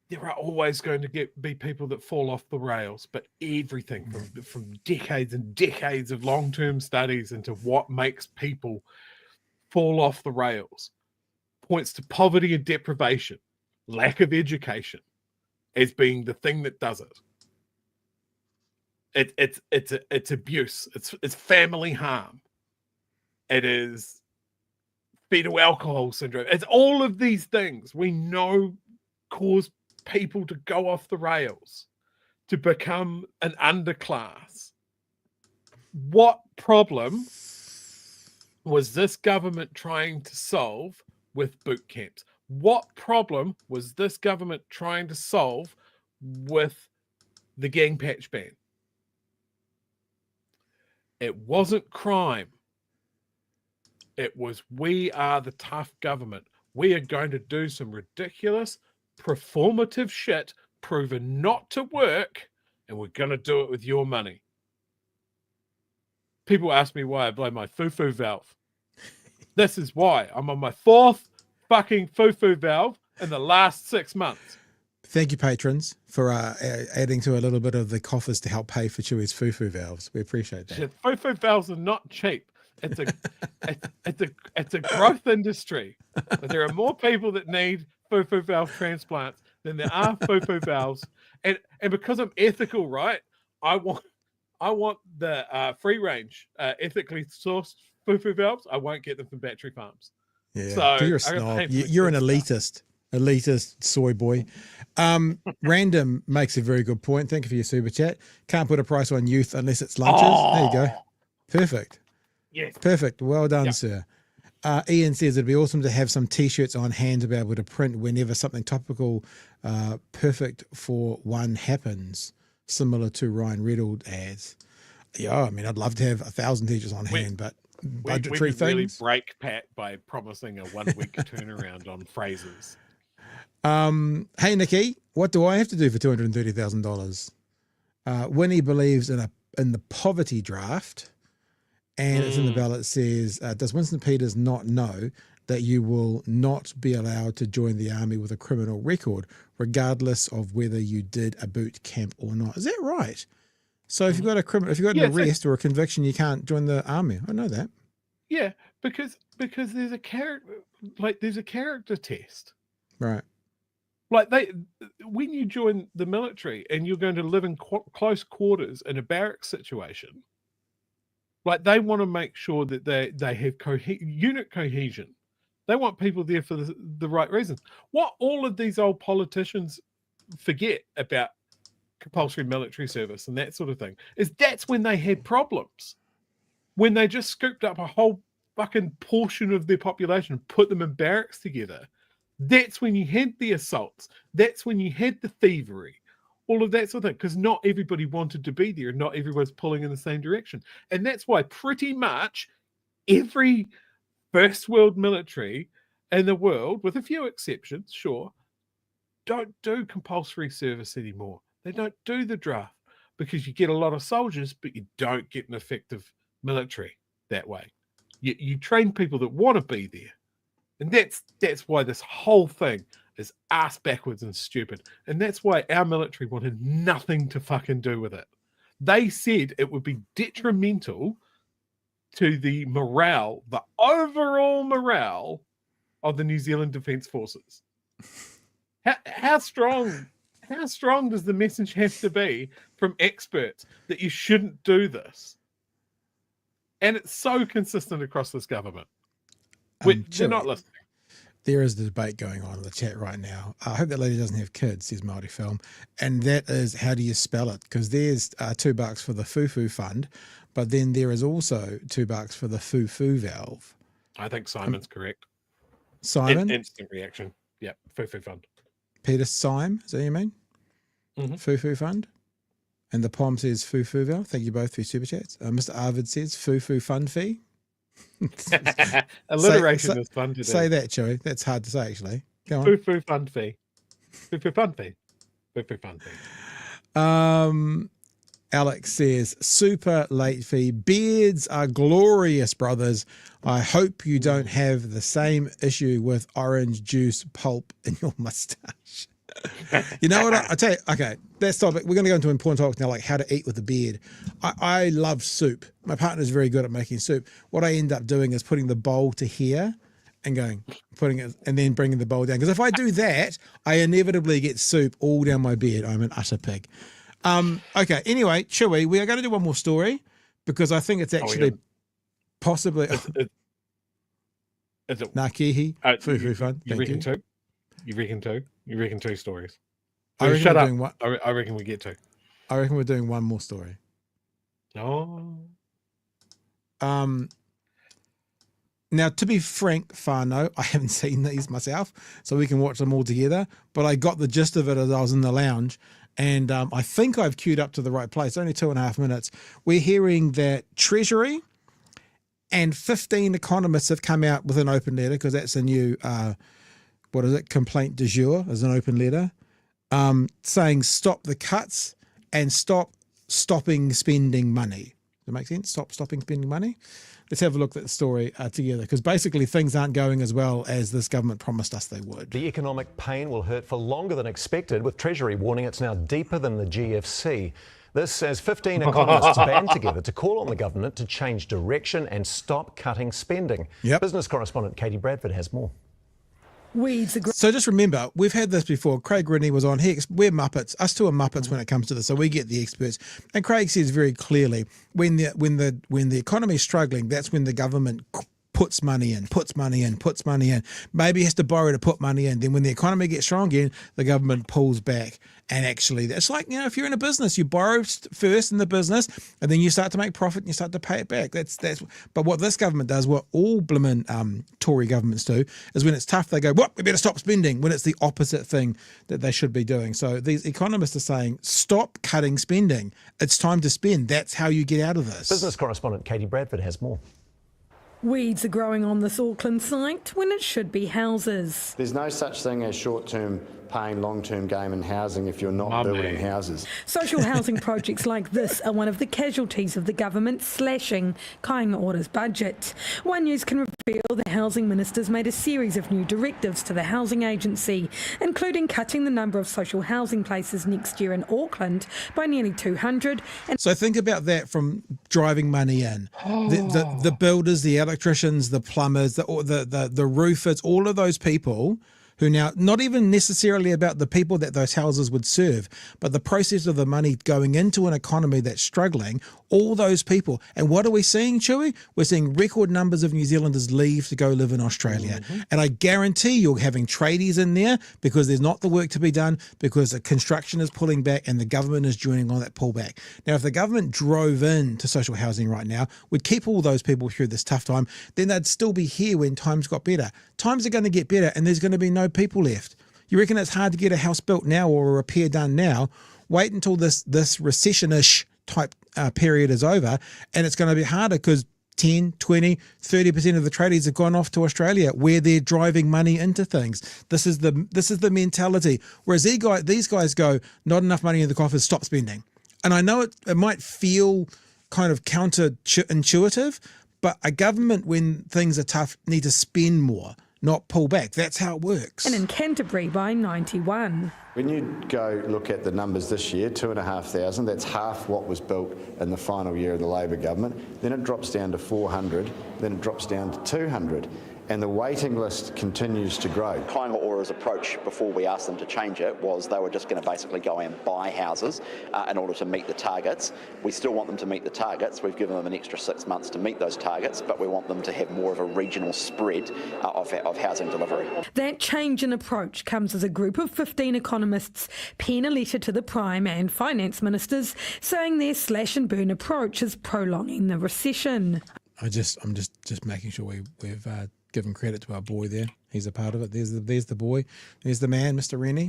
there are always going to be people that fall off the rails, but everything from decades and decades of long-term studies into what makes people fall off the rails points to poverty and deprivation. Lack of education as being the thing that does it. It's abuse. It's family harm. It is fetal alcohol syndrome. It's all of these things we know cause people to go off the rails, to become an underclass. What problem was this government trying to solve with boot camps? What problem was this government trying to solve with the gang patch ban? It wasn't crime. It was, we are the tough government. We are going to do some ridiculous, performative shit proven not to work, and we're going to do it with your money. People ask me why I blow my foo-foo valve. This is why. I'm on my 4th fucking foo-foo valve in the last 6 months. Thank you, patrons, for adding to a little bit of the coffers to help pay for Chewy's foo-foo valves. We appreciate that. Shit, foo-foo valves are not cheap. It's a growth industry. But there are more people that need foo-foo valve transplants than there are foo-foo valves. And because I'm ethical, right? I want the free range, ethically sourced foo-foo valves. I won't get them from battery farms. Yeah, so you're a snob. You're an elitist. Elitist soy boy. Random makes a very good point. Thank you for your super chat. Can't put a price on youth unless it's lunches. There you go. Perfect. Yes. Perfect. Well done, sir. Ian says it'd be awesome to have some t-shirts on hand to be able to print whenever something topical, perfect for one happens, similar to Ryan Reynolds ads. Yeah, I mean, I'd love to have 1,000 t-shirts on hand, but budgetary things. Really break Pat by promising a 1 week turnaround on phrases. Hey Nikki, what do I have to do for $230,000? Winnie believes in the poverty draft, and it's in the ballot. It says, does Winston Peters not know that you will not be allowed to join the army with a criminal record, regardless of whether you did a boot camp or not? Is that right? So if you've got an arrest or a conviction, you can't join the army. I know that. Yeah, because there's a character test, right? Like when you join the military and you're going to live in close quarters in a barrack situation, like they want to make sure that they have unit cohesion. They want people there for the right reasons. What all of these old politicians forget about compulsory military service and that sort of thing is that's when they had problems. When they just scooped up a whole fucking portion of their population and put them in barracks together. That's when you had the assaults. That's when you had the thievery, all of that sort of thing, because not everybody wanted to be there and not everyone's pulling in the same direction. And that's why pretty much every first world military in the world, with a few exceptions, sure, don't do compulsory service anymore. They don't do the draft because you get a lot of soldiers, but you don't get an effective military that way. You train people that want to be there. And that's why this whole thing is ass backwards and stupid. And that's why our military wanted nothing to fucking do with it. They said it would be detrimental to the morale, the overall morale of the New Zealand Defence Forces. How strong does the message have to be from experts that you shouldn't do this? And it's so consistent across this government. They're not listening. There is the debate going on in the chat right now. I hope that lady doesn't have kids, says Māori Film. And that is, how do you spell it? Because there's $2 for the foo-foo fund, but then there is also $2 for the foo-foo valve. I think Simon's correct. Simon? Instant reaction. Yep, foo-foo fund. Peter Syme, is that what you mean? Mm-hmm. Foo-foo fund. And the POM says foo-foo valve. Thank you both for your super chats. Mr. Arvid says foo-foo fund fee. Alliteration is fun to do. Say that, Chewy. That's hard to say, actually. Go on. Foo-foo fund fee. Foo-foo fund fee. Foo-foo fund fee. Alex says, super late fee. Beards are glorious, brothers. I hope you don't have the same issue with orange juice pulp in your mustache. You know what? I tell you, okay, let's stop it. We're going to go into important talks now, like how to eat with a beard. I love soup. My partner's very good at making soup. What I end up doing is putting the bowl to here and putting it, and then bringing the bowl down. Because if I do that, I inevitably get soup all down my beard. I'm an utter pig. Okay. Anyway, Chewy, we are going to do one more story because I think it's actually possibly. Is it? Nakihi. Foo fun. You reckon two? You reckon two? You reckon two stories? I reckon Shut we're up. doing one. I reckon we get two. I reckon we're doing one more story. Oh. Now, to be frank, Fano, I haven't seen these myself, so we can watch them all together. But I got the gist of it as I was in the lounge, and I think I've queued up to the right place. Only 2.5 minutes. We're hearing that Treasury and 15 economists have come out with an open letter, because that's a new, complaint du jour as an open letter, saying stop the cuts and stopping spending money. Does that make sense? Stopping spending money. Let's have a look at the story together, because basically things aren't going as well as this government promised us they would. The economic pain will hurt for longer than expected, with Treasury warning it's now deeper than the GFC. This as 15 economists band together to call on the government to change direction and stop cutting spending. Business correspondent Katie Bradford has more. So just remember, we've had this before. Craig Ridney was on. We're Muppets. Us two are Muppets when it comes to this, so we get the experts. And Craig says very clearly, when the economy is struggling, that's when the government puts money in. Maybe has to borrow to put money in. Then when the economy gets strong again, the government pulls back. And actually, it's like, if you're in a business, you borrow first in the business, and then you start to make profit and you start to pay it back. But what this government does, what all blimmin' Tory governments do, is when it's tough, they go, we better stop spending, when it's the opposite thing that they should be doing. So these economists are saying, stop cutting spending. It's time to spend. That's how you get out of this. Business correspondent Katie Bradford has more. Weeds are growing on this Auckland site when it should be houses. There's no such thing as short-term pain, long-term gain in housing if you're not building houses. Social housing projects like this are one of the casualties of the government slashing Kāinga Ora's budget. One News can reveal the Housing Minister's made a series of new directives to the Housing Agency, including cutting the number of social housing places next year in Auckland by nearly 200. So think about that from driving money in. The builders, the electricians, the plumbers, the roofers, all of those people who now, not even necessarily about the people that those houses would serve, but the process of the money going into an economy that's struggling, all those people. And what are we seeing, Chewy? We're seeing record numbers of New Zealanders leave to go live in Australia. And I guarantee you're having tradies in there because there's not the work to be done, because the construction is pulling back and the government is joining on that pullback. Now, if the government drove into social housing right now, would keep all those people through this tough time, then they'd still be here when times got better. Times are going to get better and there's going to be no people left. You reckon it's hard to get a house built now or a repair done now? Wait until this recession-ish type period is over, and it's going to be harder because 10, 20, 30% of the tradies have gone off to Australia where they're driving money into things. This is the mentality. Whereas these guys go, not enough money in the coffers, stop spending. And I know it might feel kind of counterintuitive, but a government, when things are tough, need to spend more, not pull back. That's how it works. And in Canterbury by 91. When you go look at the numbers this year, 2,500, that's half what was built in the final year of the Labor government. Then it drops down to 400, then it drops down to 200. And the waiting list continues to grow. Kāinga Ora's approach before we asked them to change it was they were just going to basically go and buy houses in order to meet the targets. We still want them to meet the targets. We've given them an extra 6 months to meet those targets, but we want them to have more of a regional spread of housing delivery. That change in approach comes as a group of 15 economists pen a letter to the Prime and Finance Ministers saying their slash and burn approach is prolonging the recession. I'm just making sure we've given credit to our boy there. He's a part of it. There's the boy. There's the man, Mr. Rennie.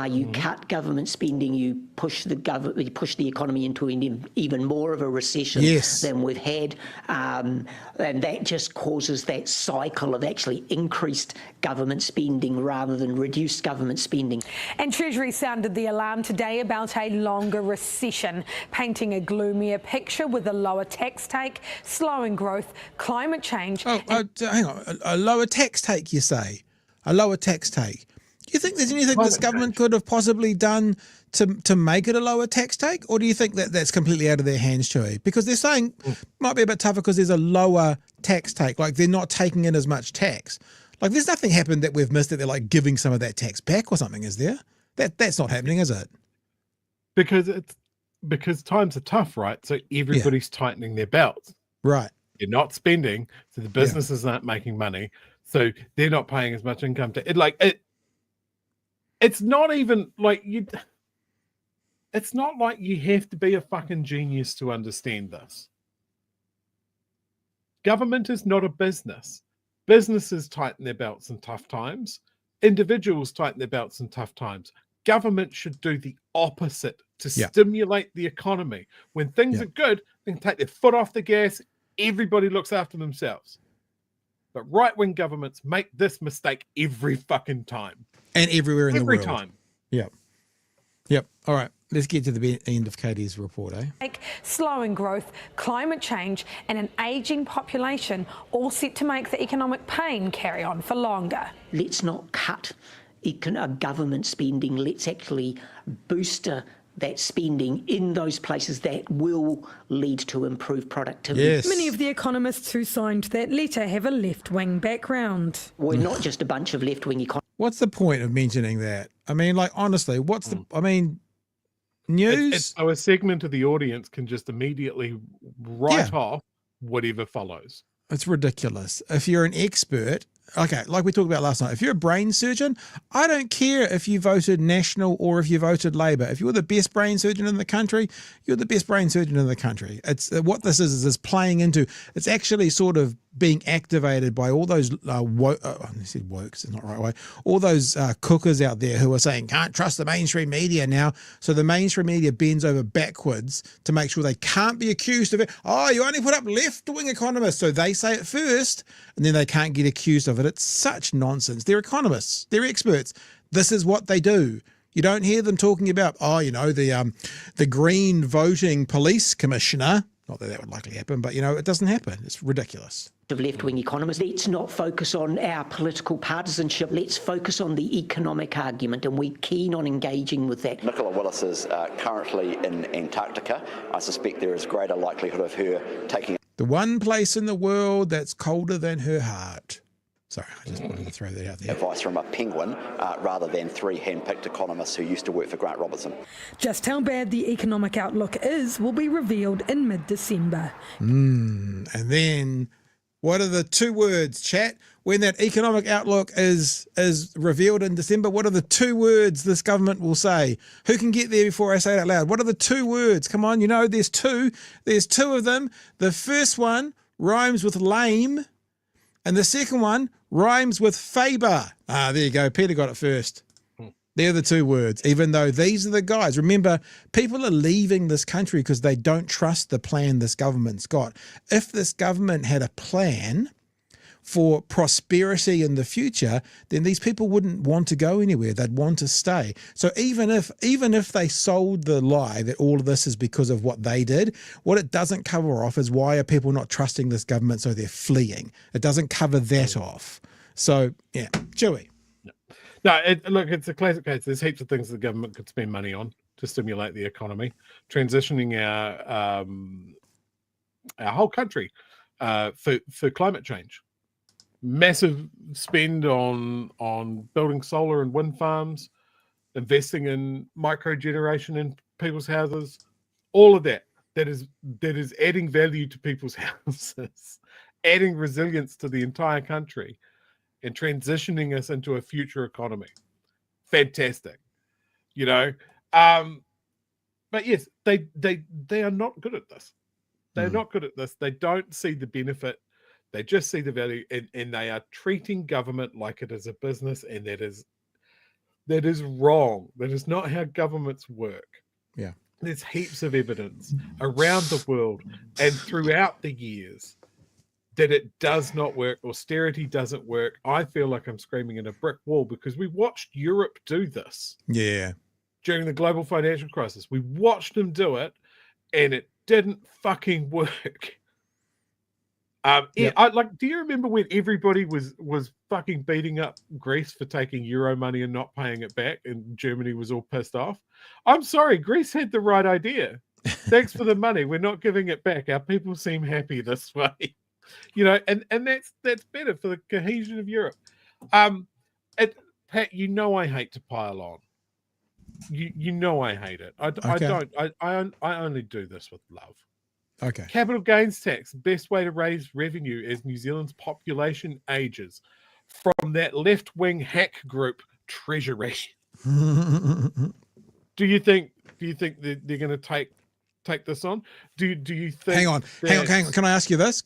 You cut government spending. You push the economy into even more of a recession than we've had, and that just causes that cycle of actually increased government spending rather than reduced government spending. And Treasury sounded the alarm today about a longer recession, painting a gloomier picture with a lower tax take, slowing growth, climate change. Hang on, a lower tax take, you say? A lower tax take. Do you think there's anything this government could have possibly done to make it a lower tax take? Or do you think that that's completely out of their hands, Chewy? Because they're saying it might be a bit tougher because there's a lower tax take, like they're not taking in as much tax. Like there's nothing happened that we've missed that they're like giving some of that tax back or something, is there? That's not happening, is it? because times are tough, right? So everybody's tightening their belts. Right. They're not spending, so the businesses aren't making money, so they're not paying as much income to it. It's not even like you. It's not like you have to be a fucking genius to understand this. Government is not a business. Businesses tighten their belts in tough times. Individuals tighten their belts in tough times. Government should do the opposite to stimulate the economy. When things are good, they can take their foot off the gas. Everybody looks after themselves. But right-wing governments make this mistake every fucking time. And everywhere in the world. Every time. Yep. Yep. All right. Let's get to the end of Katie's report, eh? Slowing growth, climate change and an ageing population all set to make the economic pain carry on for longer. Let's not cut government spending. Let's actually boost that spending in those places that will lead to improved productivity. Yes. Many of the economists who signed that letter have a left-wing background. We're not just a bunch of left-wing economists. What's the point of mentioning that? I mean, like, honestly, what's the... I mean... News. So a segment of the audience can just immediately write off whatever follows. It's ridiculous. If you're an expert, okay, like we talked about last night, if you're a brain surgeon, I don't care if you voted National or if you voted Labour. If you're the best brain surgeon in the country, you're the best brain surgeon in the country. It's what this is playing into. It's actually sort of being activated by all those I said wokes, it's not the right way. All those cookers out there who are saying can't trust the mainstream media now. So the mainstream media bends over backwards to make sure they can't be accused of it. Oh, you only put up left-wing economists, so they say it first, and then they can't get accused of it. It's such nonsense. They're economists. They're experts. This is what they do. You don't hear them talking about, the Green voting police commissioner. Not that would likely happen, but, it doesn't happen. It's ridiculous. Of left-wing economists. Let's not focus on our political partisanship. Let's focus on the economic argument, and we're keen on engaging with that. Nicola Willis is currently in Antarctica. I suspect there is greater likelihood of her taking... The one place in the world that's colder than her heart. Sorry, I just wanted to throw that out there. Advice from a penguin rather than three hand-picked economists who used to work for Grant Robertson. Just how bad the economic outlook is will be revealed in mid-December. And then... what are the two words, chat? When that economic outlook is revealed in December, what are the two words this government will say? Who can get there before I say it out loud? What are the two words? Come on, there's two. There's two of them. The first one rhymes with lame, and the second one rhymes with Faber. There you go. Peter got it first. They're the two words, even though these are the guys. Remember, people are leaving this country because they don't trust the plan this government's got. If this government had a plan for prosperity in the future, then these people wouldn't want to go anywhere. They'd want to stay. So even if they sold the lie that all of this is because of what they did, what it doesn't cover off is why are people not trusting this government, so they're fleeing. It doesn't cover that off. So, yeah, Chewy. No, it's a classic case. There's heaps of things the government could spend money on to stimulate the economy, transitioning our whole country for climate change. Massive spend on building solar and wind farms, investing in microgeneration in people's houses, all of that is adding value to people's houses, adding resilience to the entire country, and transitioning us into a future economy. Fantastic. But yes, they are not good at this. They're not good at this. They don't see the benefit. They just see the value, and they are treating government like it is a business, and that is wrong. That is not how governments work. Yeah. There's heaps of evidence around the world and throughout the years that it does not work. Austerity doesn't work. I feel like I'm screaming in a brick wall because we watched Europe do this. Yeah. During the global financial crisis. We watched them do it, and it didn't fucking work. Do you remember when everybody was fucking beating up Greece for taking Euro money and not paying it back, and Germany was all pissed off? I'm sorry, Greece had the right idea. Thanks for the money. We're not giving it back. Our people seem happy this way. And that's better for the cohesion of Europe. Pat, I hate to pile on, You know I hate it. I don't. I only do this with love. Okay. Capital gains tax, best way to raise revenue as New Zealand's population ages. From that left-wing hack group, Treasury. Do you think that they're going to take this on? Do you think? Hang on. Can I ask you this?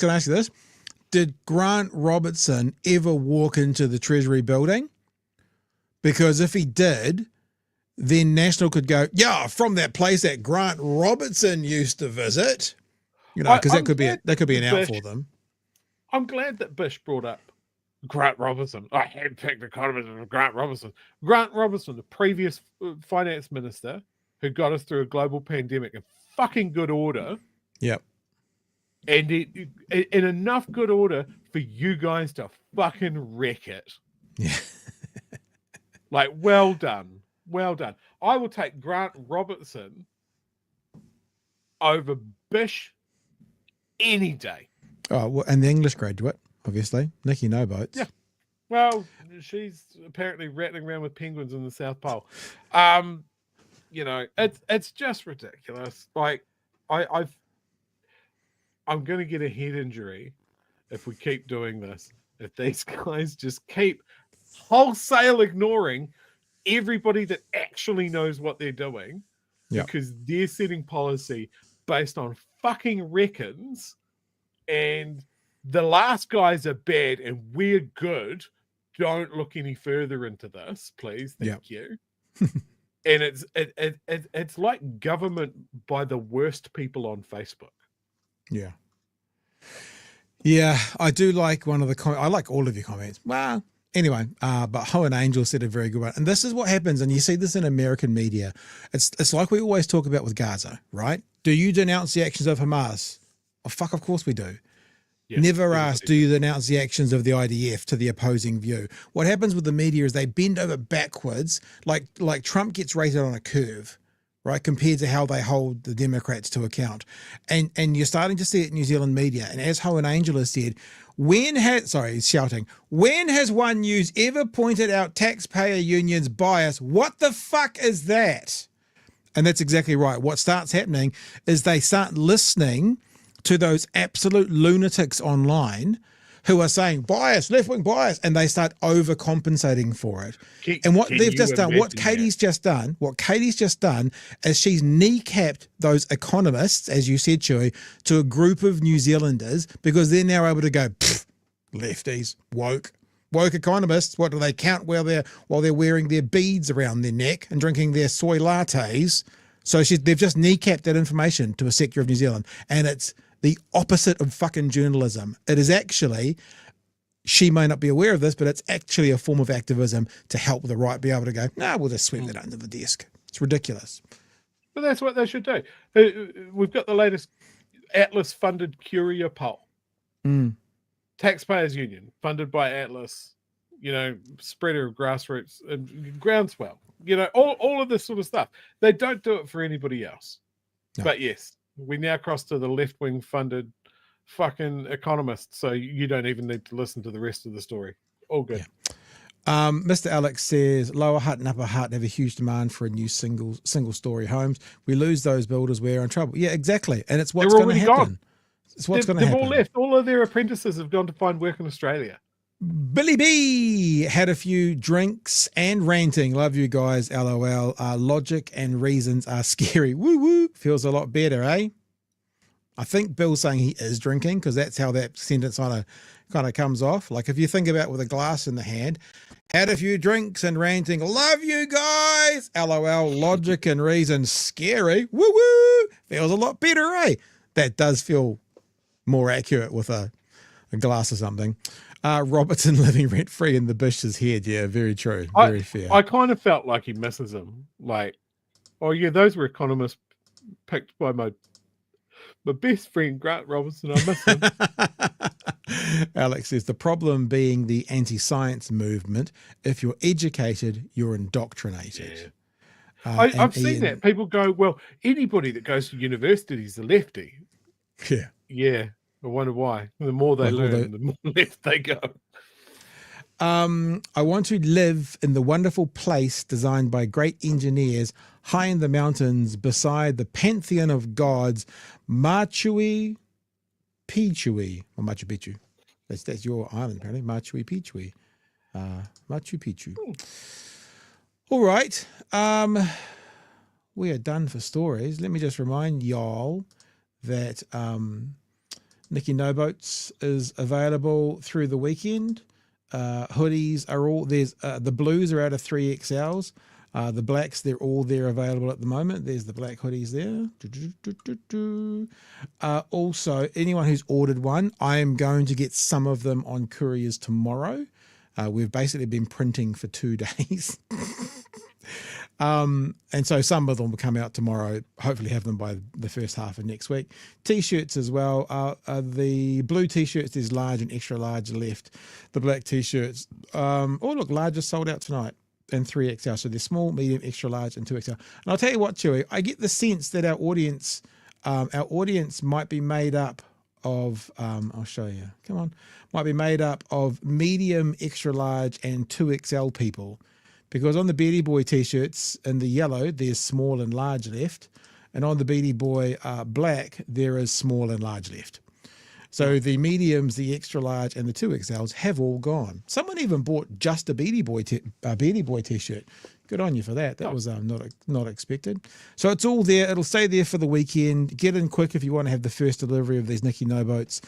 Did Grant Robertson ever walk into the Treasury building? Because if he did, then National could go, yeah, from that place that Grant Robertson used to visit. You know, because that could be an out for them. I'm glad that Bish brought up Grant Robertson. I handpicked economist of Grant Robertson. Grant Robertson, the previous finance minister who got us through a global pandemic in fucking good order. Yep. And in enough good order for you guys to fucking wreck it. Yeah. Like, well done. Well done. I will take Grant Robertson over Bish any day. Oh, well, and the English graduate, obviously. Nikki No Boats. Yeah. Well, she's apparently rattling around with penguins in the South Pole. You know, it's just ridiculous. Like, I'm going to get a head injury if we keep doing this. If these guys just keep wholesale ignoring everybody that actually knows what they're doing, because they're setting policy based on fucking reckons, and the last guys are bad and we're good. Don't look any further into this, please. Thank you. And it's like government by the worst people on Facebook. Yeah. Yeah, I do like one of the comments. I like all of your comments. Well, anyway, but Ho and Angel said a very good one. And this is what happens, and you see this in American media. It's like we always talk about with Gaza, right? Do you denounce the actions of Hamas? Oh, fuck, of course we do. Yes, never ask, do you denounce the actions of the IDF to the opposing view? What happens with the media is they bend over backwards, like Trump gets rated on a curve, right, compared to how they hold the Democrats to account. And you're starting to see it in New Zealand media. And as Ho and Angel has said, he's shouting, when has One News ever pointed out taxpayer unions' bias? What the fuck is that? And that's exactly right. What starts happening is they start listening to those absolute lunatics online who are saying bias, left-wing bias, and they start overcompensating for it. And what they've just done, what Katie's just done is she's kneecapped those economists, as you said, Chewy, to a group of New Zealanders because they're now able to go, lefties, woke economists. What do they count while they're wearing their beads around their neck and drinking their soy lattes? So they've just kneecapped that information to a sector of New Zealand, and it's the opposite of fucking journalism. It is actually, she may not be aware of this, but it's actually a form of activism to help the right be able to go, we'll just sweep that under the desk. It's ridiculous. But that's what they should do. We've got the latest Atlas-funded Curia poll. Taxpayers Union, funded by Atlas, spreader of grassroots and groundswell, all of this sort of stuff. They don't do it for anybody else. No. But yes, we now cross to the left-wing funded fucking economists, so you don't even need to listen to the rest of the story. All good. Yeah. Mr. Alex says, Lower Hutt and Upper Hutt have a huge demand for a new single-story homes. We lose those builders, we're in trouble. Yeah, exactly. And it's what's going to happen. Gone. It's what's going to happen. They've all left. All of their apprentices have gone to find work in Australia. Billy B had a few drinks and ranting. Love you guys, LOL. Logic and reasons are scary. Woo woo. Feels a lot better, eh? I think Bill's saying he is drinking because that's how that sentence kind of comes off. Like if you think about it with a glass in the hand, had a few drinks and ranting. Love you guys. LOL. Logic and reasons scary. Woo woo. Feels a lot better, eh? That does feel more accurate with a glass or something. Robertson living rent-free in the Bish's head. Yeah, very true. Very fair. I kind of felt like he misses him. Like, oh yeah, those were economists picked by my best friend, Grant Robertson. I miss him. Alex says, the problem being the anti-science movement. If you're educated, you're indoctrinated. Yeah. I've seen that. People go, well, anybody that goes to university is a lefty. Yeah. Yeah. I wonder why. The more they learn, the more left they go. I want to live in the wonderful place designed by great engineers high in the mountains beside the pantheon of gods, Machu Picchu. Or Machu Picchu. That's your island, apparently. Machu Picchu. Machu Picchu. All right. We are done for stories. Let me just remind y'all that Nikki No Boats is available through the weekend. Hoodies are all there's the blues are out of 3XLs. The blacks, they're all there available at the moment. There's the black hoodies there. Also, anyone who's ordered one, I am going to get some of them on couriers tomorrow. We've basically been printing for 2 days. And so some of them will come out tomorrow, hopefully have them by the first half of next week. T-shirts as well. The blue T-shirts, there's large and extra large left. The black T-shirts, look, large is sold out tonight and 3XL. So there's small, medium, extra large and 2XL. And I'll tell you what, Chewy, I get the sense that our audience might be made up of, I'll show you, come on, might be made up of medium, extra large and 2XL people. Because on the Beardy Boy T-shirts in the yellow, there's small and large left. And on the Beardy Boy black, there is small and large left. So the mediums, the extra large, and the 2XLs have all gone. Someone even bought just a Beardy Boy T-shirt. Good on you for that. That was not expected. So it's all there. It'll stay there for the weekend. Get in quick if you want to have the first delivery of these Nikki No Boats.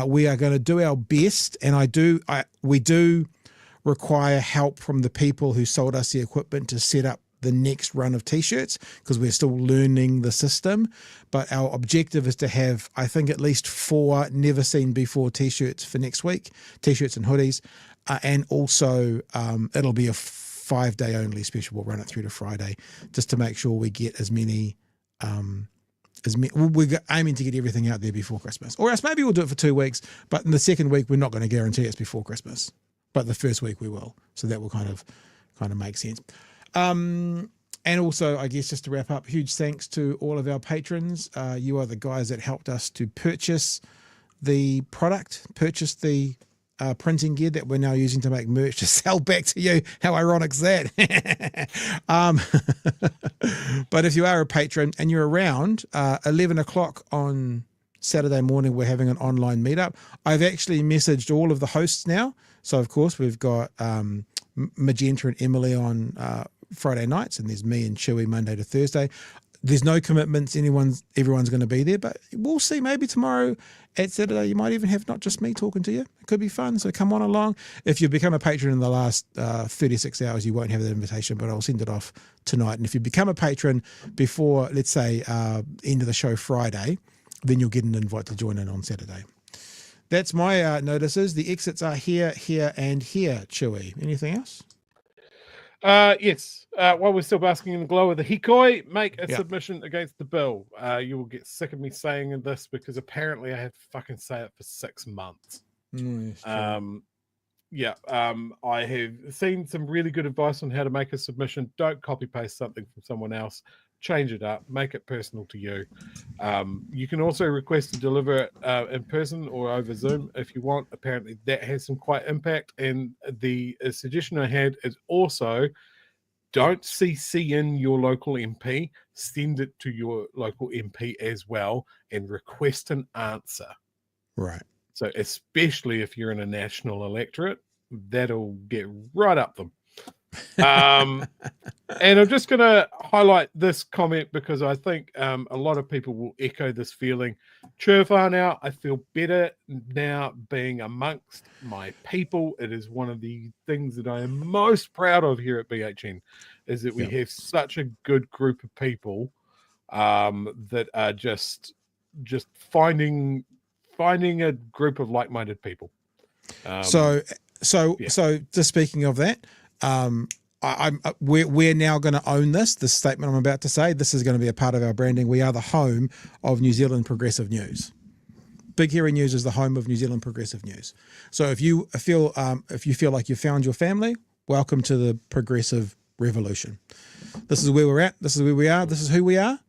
We are going to do our best, and we do require help from the people who sold us the equipment to set up the next run of T-shirts because we're still learning the system. But our objective is to have, I think, at least 4 never seen before T-shirts for next week, T-shirts and hoodies. And also it'll be a 5-day only special. We'll run it through to Friday just to make sure we get as many, we're aiming to get everything out there before Christmas. Or else maybe we'll do it for 2 weeks, but in the second week, we're not going to guarantee it's before Christmas. But the first week we will. So that will kind of make sense. And also, I guess just to wrap up, huge thanks to all of our patrons. You are the guys that helped us to purchase the product, purchase the printing gear that we're now using to make merch to sell back to you. How ironic is that? But if you are a patron and you're around, 11 o'clock on Saturday morning, we're having an online meetup. I've actually messaged all of the hosts now. So, of course, we've got Magenta and Emily on Friday nights, and there's me and Chewy Monday to Thursday. There's no commitments. Everyone's going to be there, but we'll see. Maybe tomorrow at Saturday, you might even have not just me talking to you. It could be fun. So come on along. If you become a patron in the last 36 hours, you won't have that invitation, but I'll send it off tonight. And if you become a patron before, let's say, end of the show Friday, then you'll get an invite to join in on Saturday. That's my notices. The exits are here, here, and here, Chewy. Anything else? Yes. While we're still basking in the glow of the Hīkoi, make a submission against the bill. You will get sick of me saying this because apparently I have to fucking say it for 6 months. I have seen some really good advice on how to make a submission. Don't copy paste something from someone else. Change it up, make it personal to you. You can also request to deliver it in person or over Zoom if you want. Apparently that has some quite impact. And the suggestion I had is also don't CC in your local MP, send it to your local MP as well and request an answer. Right. So especially if you're in a national electorate, that'll get right up them. And I'm just going to highlight this comment because I think a lot of people will echo this feeling. Churfar now, I feel better now being amongst my people. It is one of the things that I am most proud of here at BHN is that we have such a good group of people that are just finding a group of like-minded people. So just speaking of that, we're now going to own this statement I'm about to say. This is going to be a part of our branding. We are the home of New Zealand progressive news. Big Hairy News is the home of New Zealand progressive news. So if you feel like you found your family, welcome to the progressive revolution. This is where we're at. This is where we are. This is who we are.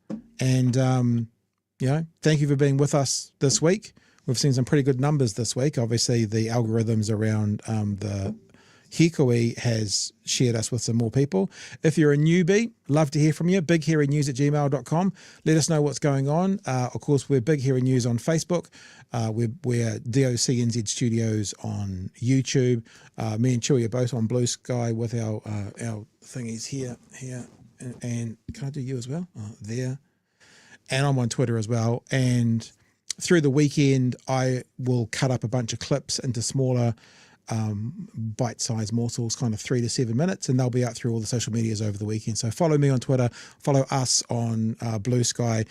And thank you for being with us this week. We've seen some pretty good numbers this week. Obviously, the algorithms around the Hīkoi has shared us with some more people. If you're a newbie, love to hear from you. BigHairyNews@gmail.com. Let us know what's going on. Of course, we're Big Hairy News on Facebook. We're DOCNZ Studios on YouTube. Me and Chewy are both on Blue Sky with our thingies here, and can I do you as well? There. And I'm on Twitter as well. And through the weekend, I will cut up a bunch of clips into smaller bite-sized morsels, kind of 3 to 7 minutes, and they'll be out through all the social medias over the weekend. So follow me on Twitter, follow us on Blue Sky,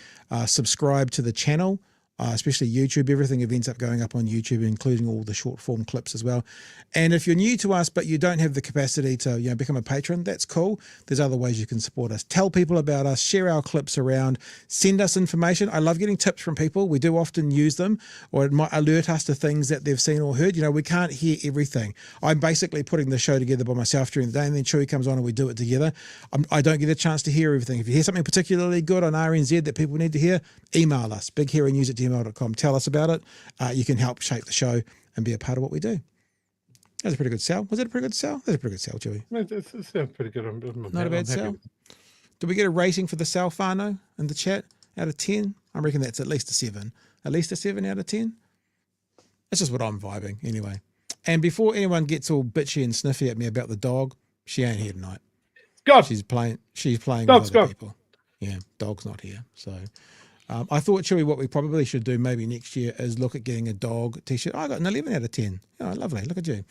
subscribe to the channel, especially YouTube. Everything ends up going up on YouTube, including all the short form clips as well. And if you're new to us but you don't have the capacity to become a patron, that's cool. There's other ways you can support us. Tell people about us, share our clips around, send us information. I love getting tips from people. We do often use them, or it might alert us to things that they've seen or heard. We can't hear everything. I'm basically putting the show together by myself during the day, and then Chewy comes on and we do it together. I don't get a chance to hear everything. If you hear something particularly good on RNZ that people need to hear, email us, bighairynews@gmail.com. Tell us about it. You can help shape the show and be a part of what we do. That was a pretty good sell. Was it a pretty good sell? That's a pretty good sell, Chewy. It sounds pretty good. Not a bad sell. Did we get a rating for the sell, Fano, in the chat out of 10? I reckon that's at least a 7. At least a 7 out of 10. That's just what I'm vibing anyway. And before anyone gets all bitchy and sniffy at me about the dog, she ain't here tonight. God. She's playing Dog's with other people. Yeah, dog's not here. So I thought, Chewy, what we probably should do maybe next year is look at getting a dog t-shirt. I got an 11 out of 10. Oh, lovely. Look at you.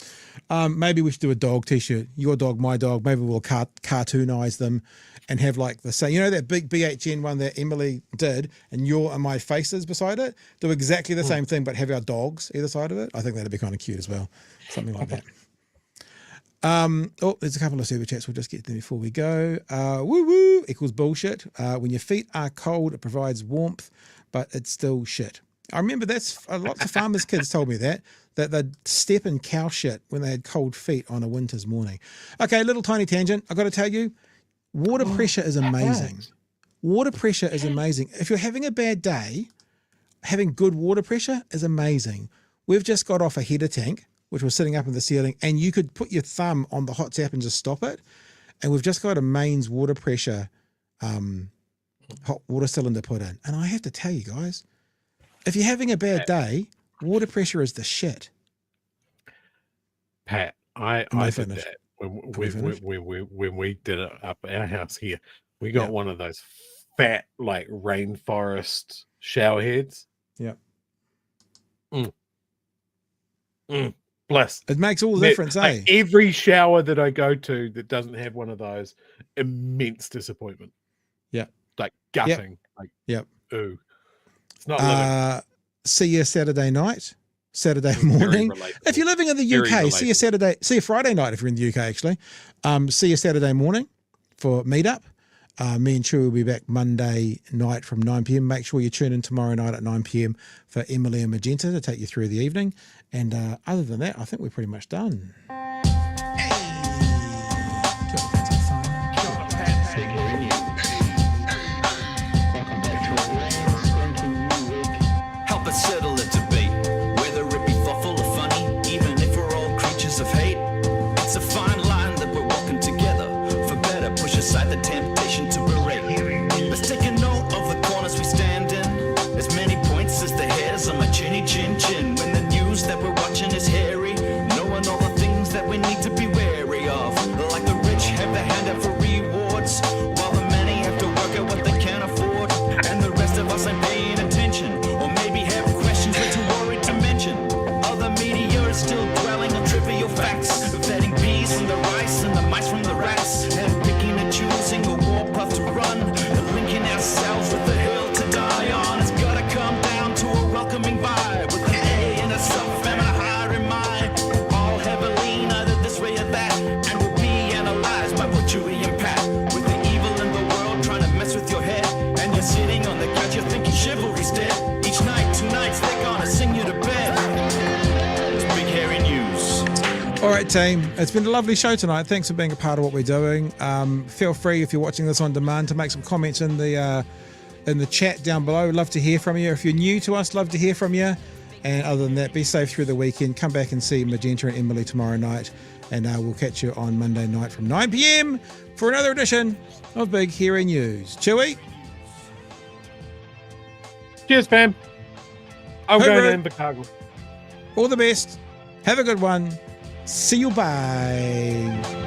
Maybe we should do a dog t-shirt. Your dog, my dog. Maybe we'll cartoonize them and have like the same, that big BHN one that Emily did and your and my faces beside it. Do exactly the same thing, but have our dogs either side of it. I think that'd be kind of cute as well. Something like that. There's a couple of super chats. We'll just get to them before we go. Woo woo equals bullshit. When your feet are cold, it provides warmth, but it's still shit. I remember lots of farmers' kids told me that they'd step in cow shit when they had cold feet on a winter's morning. Okay, little tiny tangent. I've got to tell you, water pressure is amazing. Water pressure is amazing. If you're having a bad day, having good water pressure is amazing. We've just got off a heater tank, which was sitting up in the ceiling, and you could put your thumb on the hot tap and just stop it. And we've just got a mains water pressure hot water cylinder put in. And I have to tell you guys, if you're having a bad day, water pressure is the shit. Pat, I did that when we did it up at our house here. We got one of those fat, like, rainforest shower heads. Yeah. Bless. It makes all the difference, like, every shower that I go to that doesn't have one of those, immense disappointment. Yeah. Like gutting. Yep. Ooh. It's not living. See you Saturday night, Saturday morning. If you're living in the UK, see you Friday night if you're in the UK, actually. See you Saturday morning for meetup. Me and Chewy will be back Monday night from 9 p.m. Make sure you tune in tomorrow night at 9 p.m. for Emily and Magenta to take you through the evening. And other than that, I think we're pretty much done. Help us settle a debate, whether it be thoughtful or funny, even if we're all creatures of hate. It's a fine line that we're walking together. For better, push aside the temptation to berate. Let's take a note of the corners we stand in. As many points as the hairs on my chinny chin chin. When the news that we're watching is hairy, knowing all the things that we need to be wary of. Like the rich have the hand out for rewards, while the many have to work at what they can't afford. And the rest of us ain't paying attention, or maybe have questions we're too worried to mention. Other media is still dwelling on trivial facts, vetting peas from the rice and the mice from the rats, and picking and choosing a warpath to run, and linking ourselves with the hill to die on. It's gotta come down to a welcoming vibe, with an A and a self and a higher in mind. All heavily, neither this way or that, and we'll be analyzed by what Chewy and Pat. With the evil in the world trying to mess with your head, and you're sitting on the couch, you're thinking chivalry's dead. Each night, 2 nights, they're gonna sing you to bed. It's Big Hairy News. All right, team. It's been a lovely show tonight. Thanks for being a part of what we're doing. Feel free, if you're watching this on demand, to make some comments in the chat down below. Love to hear from you. If you're new to us, love to hear from you. And other than that, be safe through the weekend. Come back and see Magenta and Emily tomorrow night. And we'll catch you on Monday night from 9 p.m. for another edition of Big Hairy News. Chewy. Cheers, fam. I'm going to Invercargill. All the best. Have a good one. See you. Bye.